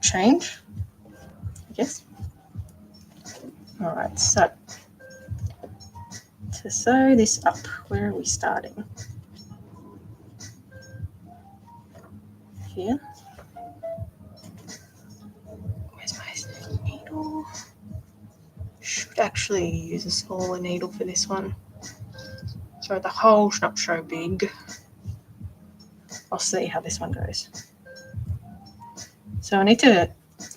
change, I guess. All right, so to sew this up, where are we starting? Here. Where's my needle? Should actually use a smaller needle for this one, so the hole's not so big. I'll see how this one goes. So I need to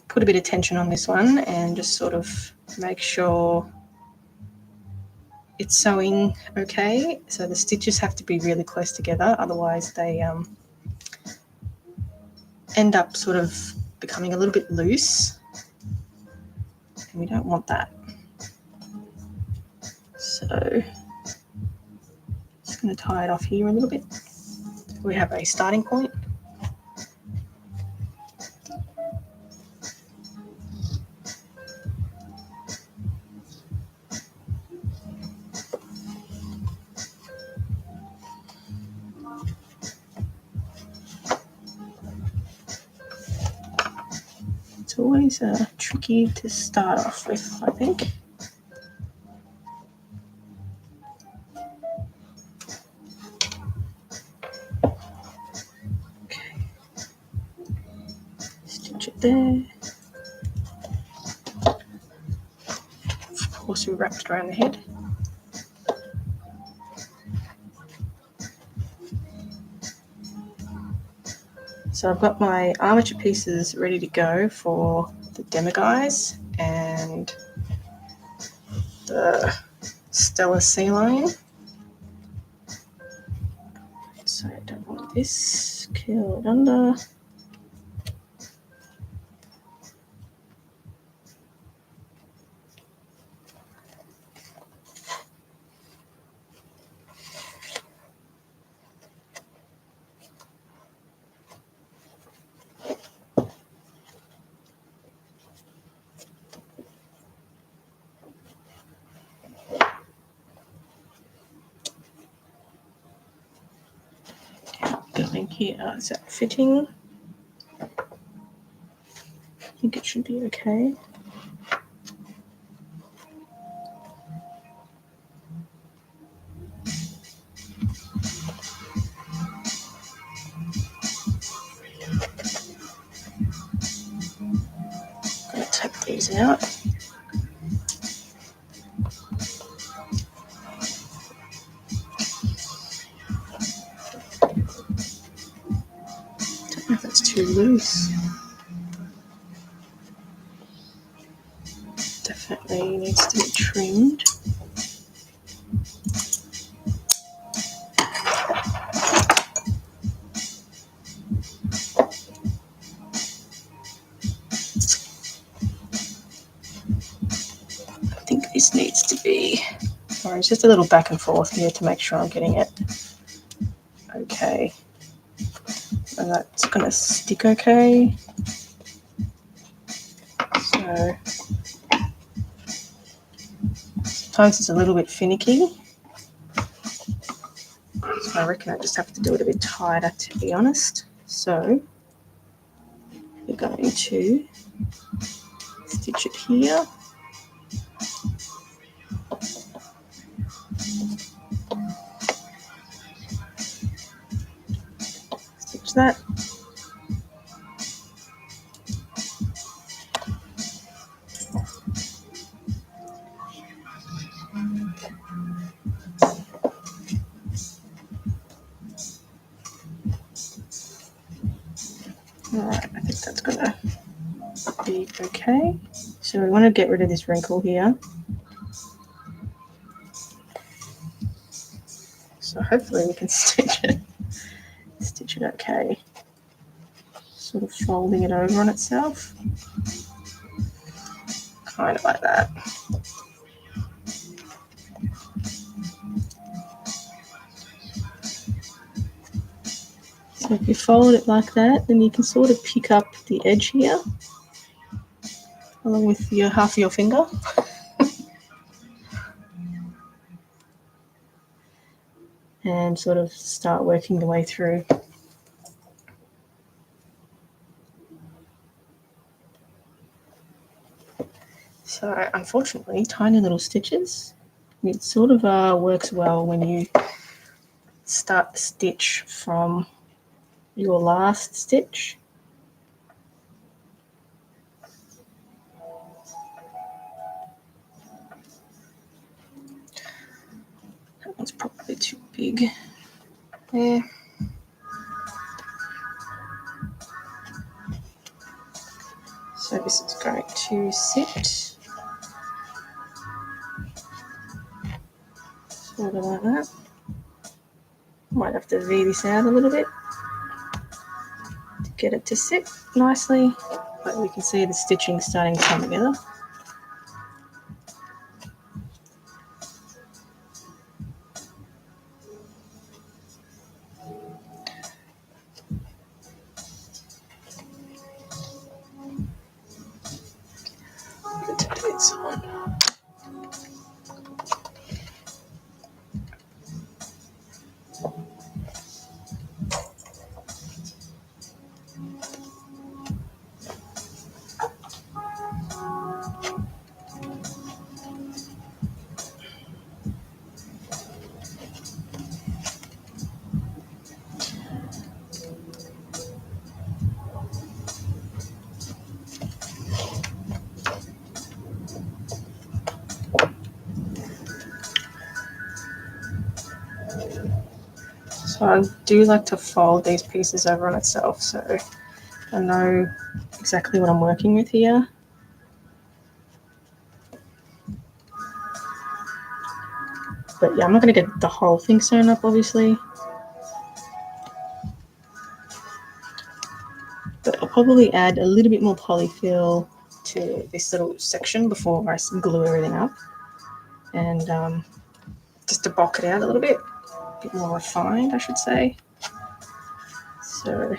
put a bit of tension on this one and just sort of make sure it's sewing okay. So the stitches have to be really close together, otherwise they end up sort of becoming a little bit loose, and we don't want that. So just going to tie it off here a little bit. We have a starting point. It's always tricky to start off with, I think. Okay. Stitch it there. Of course, we wrapped it around the head. So I've got my armature pieces ready to go for the demi-guise and the Stella sea lion. So I don't want this, curl it under. Going here, is that fitting? I think it should be okay. I'm going to take these out. Don't know if that's too loose. Definitely needs to be trimmed. I think this needs to be, sorry, it's just a little back and forth here to make sure I'm getting it okay. And that's going to stick okay. So sometimes it's a little bit finicky. So I reckon I just have to do it a bit tighter, to be honest. So we're going to stitch it here. Stitch that. Alright, I think that's gonna be okay. So we want to get rid of this wrinkle here. So hopefully we can stitch it okay. Sort of folding it over on itself. kind of like that. So if you fold it like that, then you can sort of pick up the edge here along with your half of your finger. And sort of start working the way through. So unfortunately, tiny little stitches. It sort of works well when you start the stitch from your last stitch. That one's probably too big. There. So this is going to sit sort of like that. Might have to V this out a little bit to get it to sit nicely, but we can see the stitching starting to come together. Put this on. So I do like to fold these pieces over on itself, so I know exactly what I'm working with here. But yeah, I'm not going to get the whole thing sewn up, obviously. But I'll probably add a little bit more polyfill to this little section before I glue everything up. And just to bulk it out a little bit more refined, I should say. So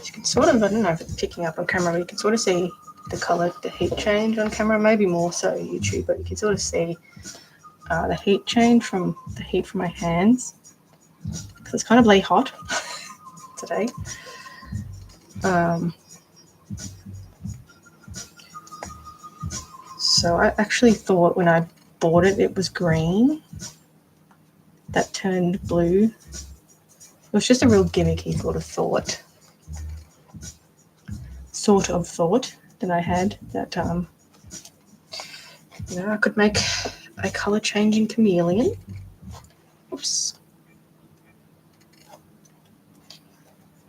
you can sort of, I don't know if it's picking up on camera, but you can sort of see the colour, the heat change on camera, maybe more so YouTube, but you can sort of see the heat change from the heat from my hands, because it's kind of really hot today. So I actually thought when I bought it, it was green. That turned blue. It was just a real gimmicky sort of thought that I had, that you know, I could make a color changing chameleon. Oops.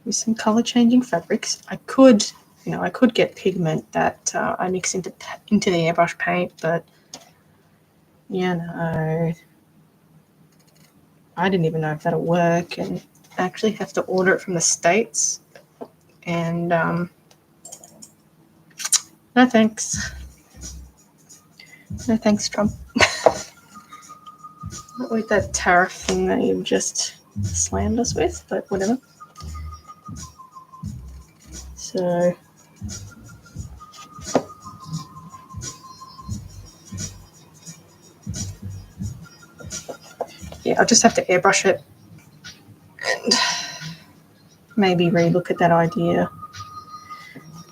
With some color changing fabrics. I could get pigment that I mix into the airbrush paint, but you know, I didn't even know if that'll work, and I actually have to order it from the States, and No thanks. No thanks, Trump. Not with that tariff thing that you've just slammed us with, but whatever. So yeah, I'll just have to airbrush it and maybe relook at that idea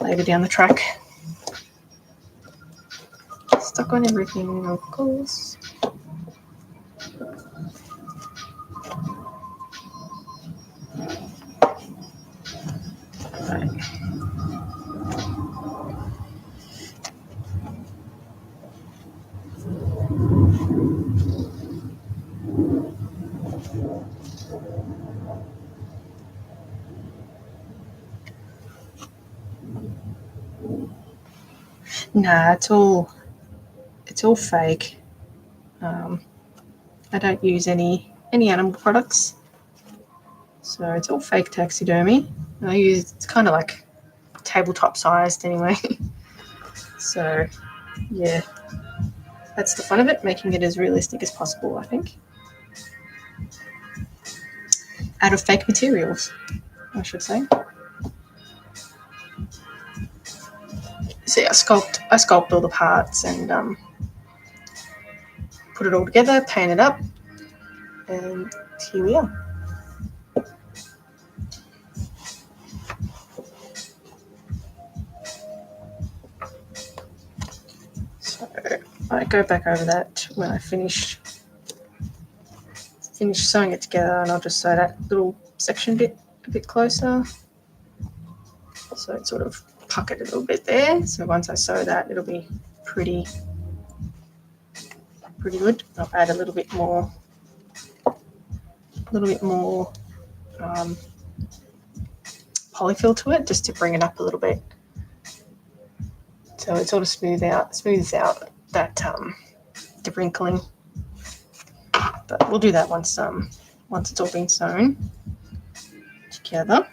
later down the track. Stuck on everything, of course. Right. Nah, it's all fake. I don't use any animal products, so it's all fake taxidermy. It's kind of like tabletop sized anyway. So yeah, that's the fun of it, making it as realistic as possible, I think. Out of fake materials, I should say. So yeah, I sculpt all the parts and put it all together, paint it up, and here we are. So I go back over that when I finish sewing it together, and I'll just sew that little section a bit closer. So it's sort of puckered a little bit there. So once I sew that, it'll be pretty good. I'll add a little bit more polyfill to it, just to bring it up a little bit, so it sort of smooths out that the wrinkling. But we'll do that once it's all been sewn together.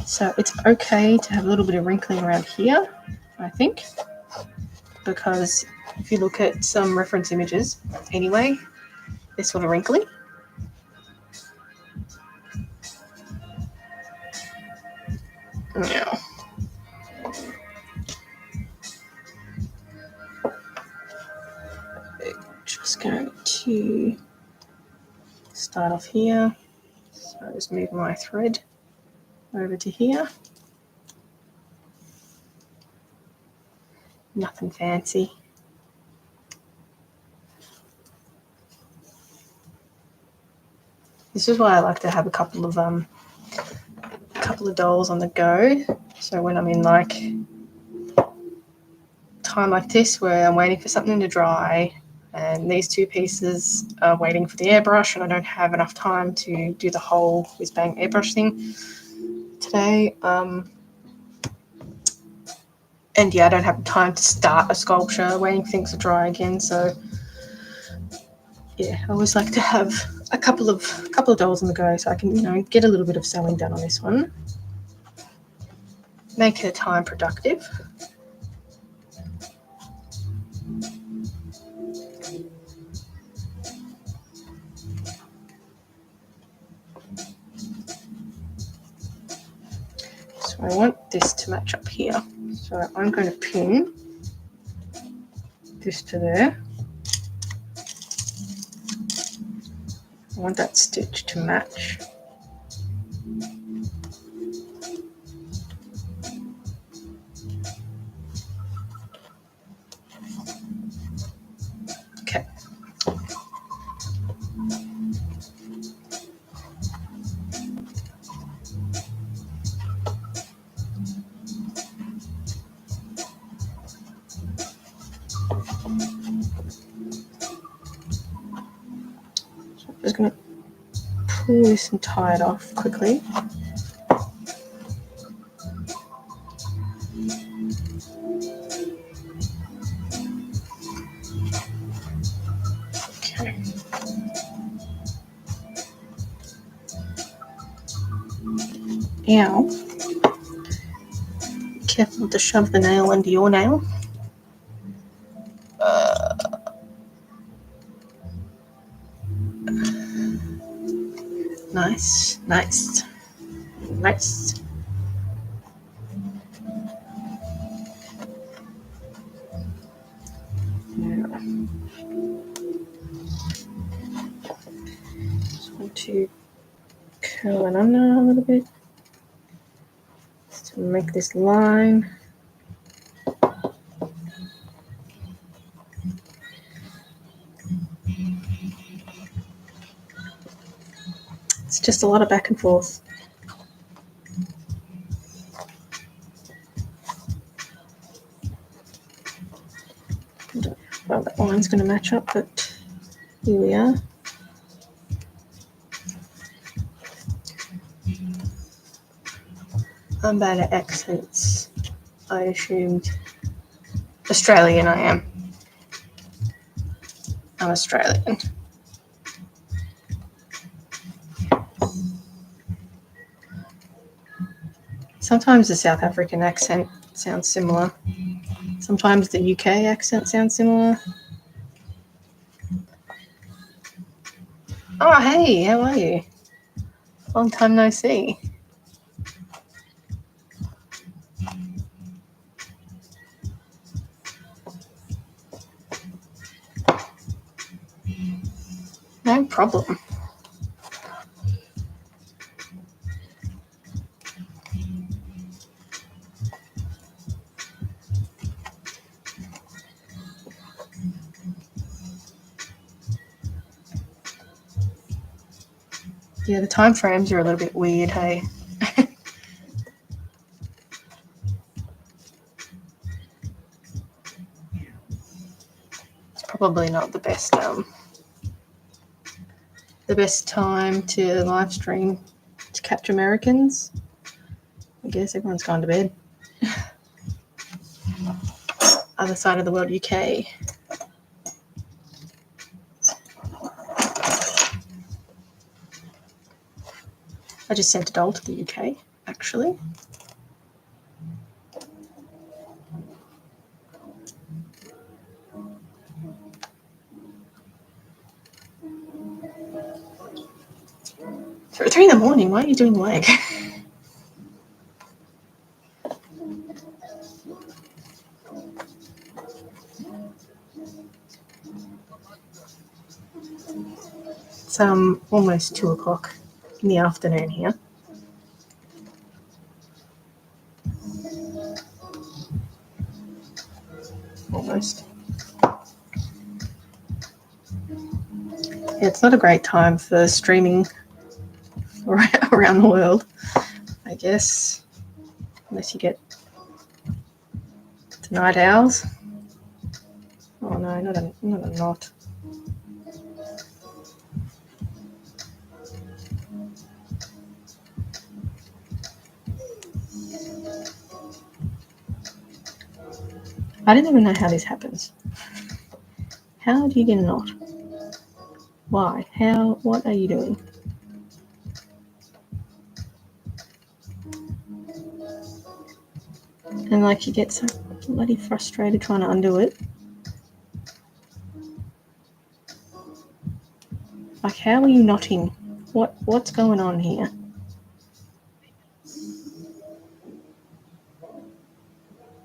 So it's okay to have a little bit of wrinkling around here, I think, because if you look at some reference images anyway, they're sort of wrinkly. Now, just going to start off here. So I just move my thread over to here. Nothing fancy. This is why I like to have a couple of dolls on the go. So when I'm in like time like this where I'm waiting for something to dry and these two pieces are waiting for the airbrush and I don't have enough time to do the whole whiz bang airbrush thing today, and yeah, I don't have time to start a sculpture waiting for things to dry again. So yeah, I always like to have a couple of dolls on the go so I can get a little bit of sewing done on this one, make her time productive. So I want this to match up here, so I'm going to pin this to there. I want that stitch to match. Okay. So I'm just going to pull this and tie it off quickly. Okay. Now, Careful to shove the nail into your nail. Nice. Now, just want to curl it under a little bit just to make this line. It's just a lot of back and forth. Well, that line's going to match up, but here we are. I'm bad at accents. I assumed Australian I am. I'm Australian. Sometimes the South African accent sounds similar. Sometimes the UK accent sounds similar. Oh, hey, how are you? Long time no see. No problem. Yeah, the time frames are a little bit weird, hey? It's probably not the best time to live stream to catch Americans. I guess everyone's gone to bed. Other side of the world, UK. I just sent a doll to the UK, actually. For 3 in the morning, why are you doing leg? It's almost 2 o'clock in the afternoon here. Almost. Yeah, it's not a great time for streaming around the world, I guess, unless you get the night owls. Oh no, not a knot. I don't even know how this happens. How do you get a knot? Why? How? What are you doing? And like you get so bloody frustrated trying to undo it. Like, how are you knotting? What's going on here?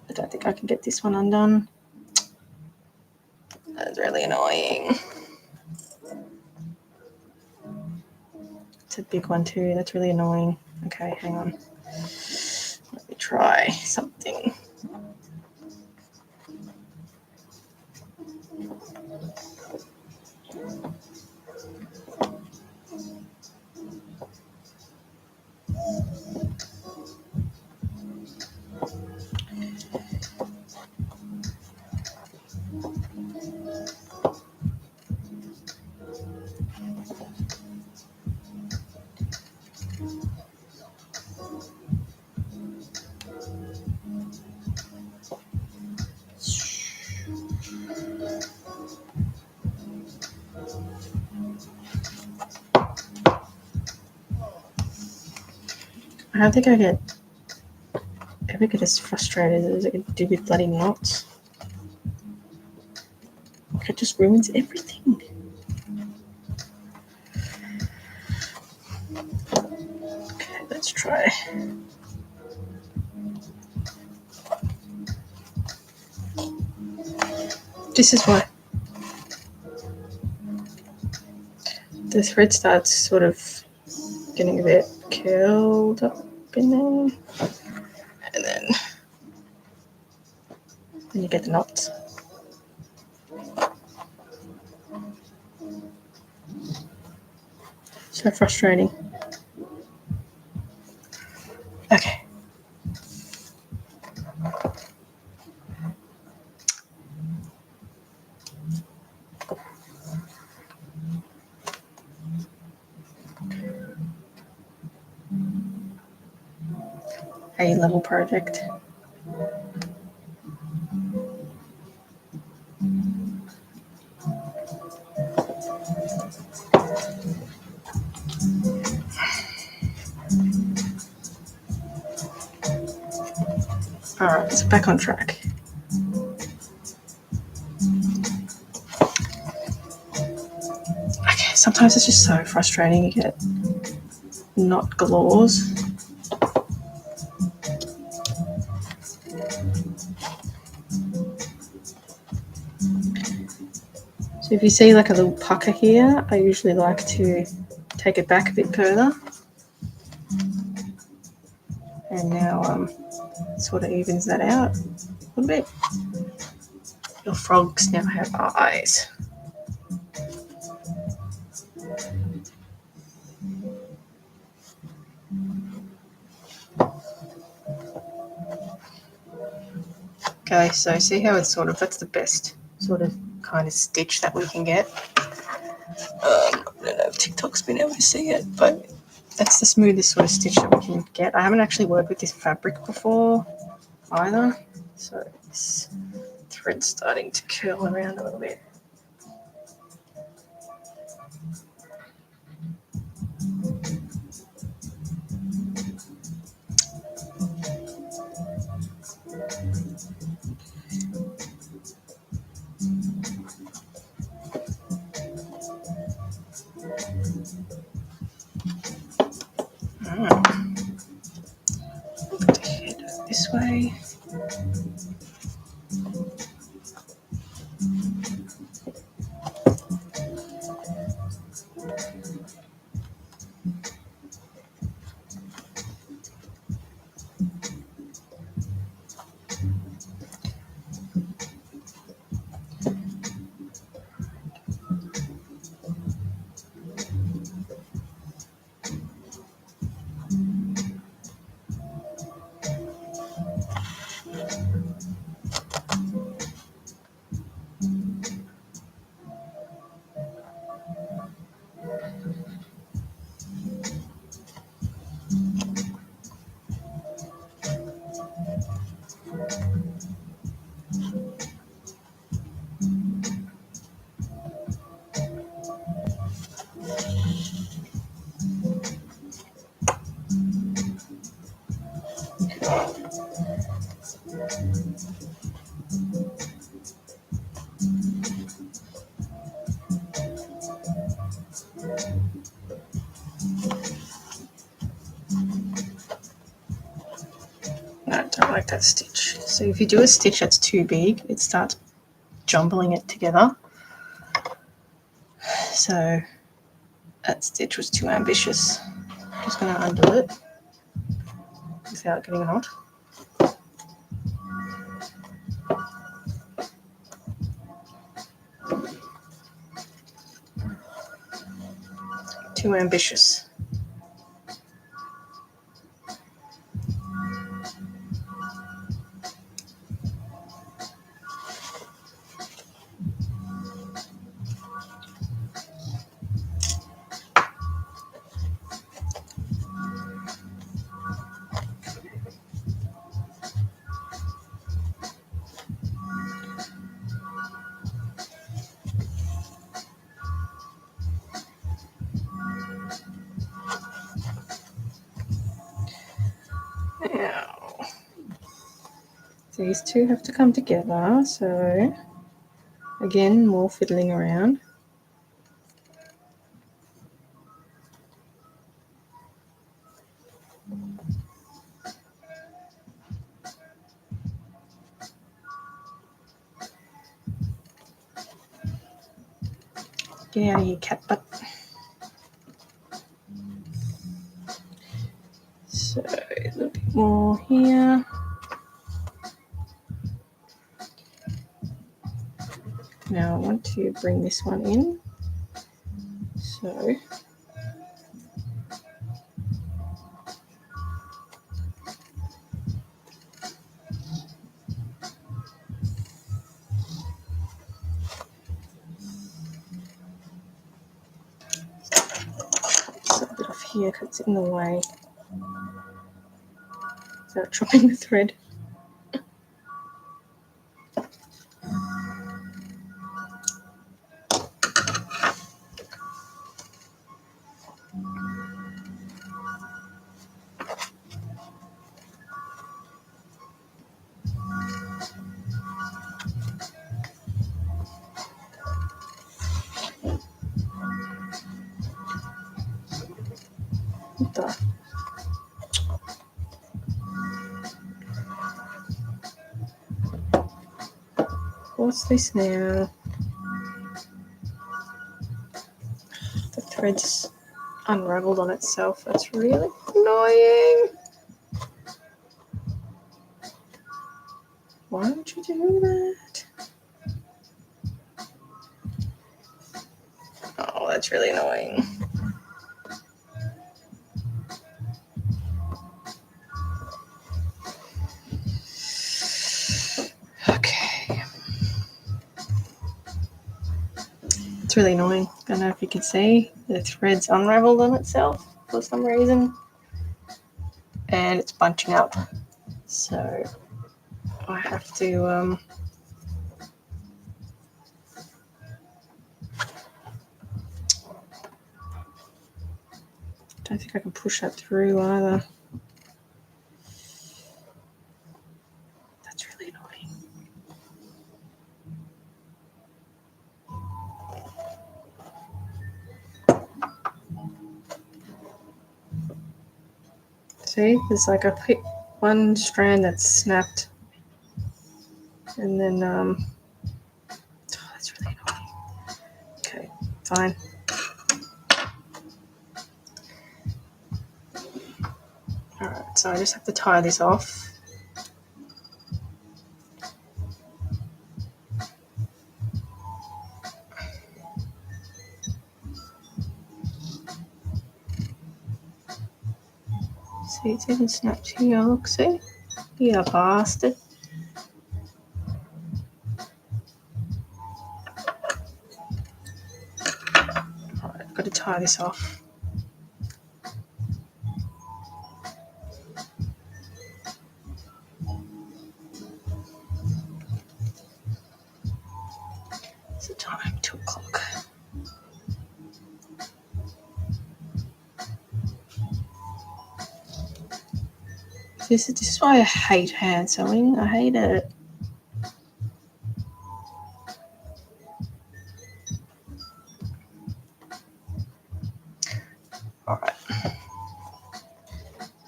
I don't think I can get this one undone. That's really annoying. It's a big one too. That's really annoying. Okay, hang on. Let me try something. I don't think I get ever get as frustrated as I can do with bloody knots. It just ruins everything. Okay, let's try. This is why the thread starts sort of getting a bit curled up in there, and then you get the knots. So frustrating. Okay. A-level project. Alright, so back on track. Okay, sometimes it's just so frustrating. You get knot galores. So if you see like a little pucker here, I usually like to take it back a bit further. And now sort of evens that out a little bit. Your frogs now have eyes. Okay, so see how it's sort of, that's the best sort of kind of stitch that we can get. I don't know if TikTok's been able to see it, but that's the smoothest sort of stitch that we can get. I haven't actually worked with this fabric before either, so this thread's starting to curl around a little bit. Put the head this way. No, I don't like that stitch. So if you do a stitch that's too big, it starts jumbling it together. So that stitch was too ambitious. I'm just going to undo it without getting a knot. Too ambitious. these two have to come together, so again, more fiddling around. Get out of here, cat butt. So a little bit more here. Now I want to bring this one in. So a bit off here because it's in the way. Without dropping the thread. What the? What's this now? The thread's unraveled on itself. That's really annoying. Why would you do that? Oh, that's really annoying. Okay. It's really annoying. I don't know if you can see. The thread's unraveled on itself for some reason. And it's bunching up. So I have to don't think I can push that through either. That's really annoying. See, there's like one strand that's snapped. And then, oh, that's really annoying. Okay, fine. Alright, so I just have to tie this off. See, it's even snapped here, look, see? You bastard. Alright, I've got to tie this off. It's the time, 2 o'clock. This is why I hate hand sewing. I hate it. Alright.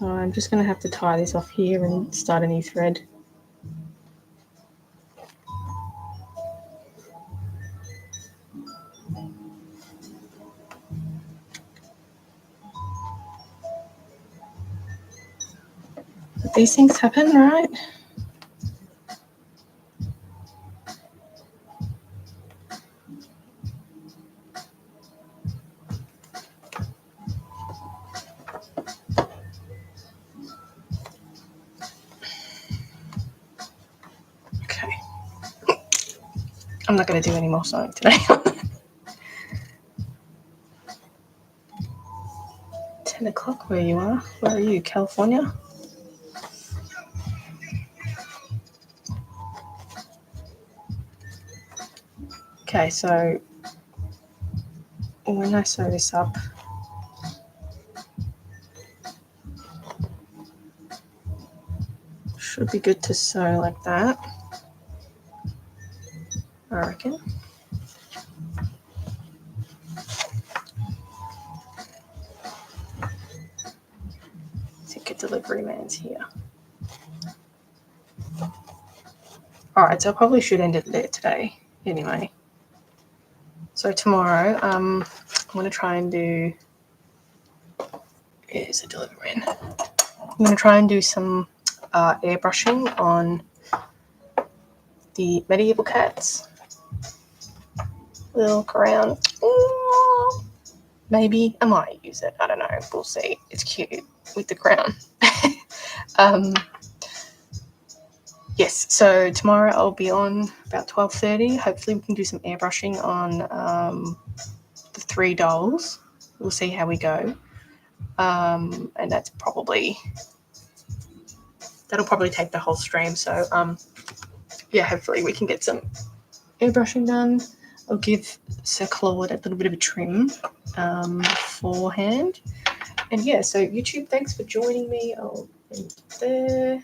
I'm just going to have to tie this off here and start a new thread. But these things happen, right? Okay. I'm not going to do any more sewing today. 10 o'clock where you are. Where are you, California? Okay, so when I sew this up, should would be good to sew like that, I reckon. Ticket delivery man's here. Alright, so I probably should end it there today anyway. So tomorrow, I'm going to try and do... Here's a delivery man. I'm going to try and do some airbrushing on the medieval cats. We'll look around. Ooh, maybe I might use it. I don't know. We'll see. It's cute with the crown. Yes, so tomorrow I'll be on about 12:30. Hopefully we can do some airbrushing on the 3 dolls. We'll see how we go. And that'll probably take the whole stream. So yeah, hopefully we can get some airbrushing done. I'll give Sir Claude a little bit of a trim beforehand. And yeah, so YouTube, thanks for joining me. I'll end there.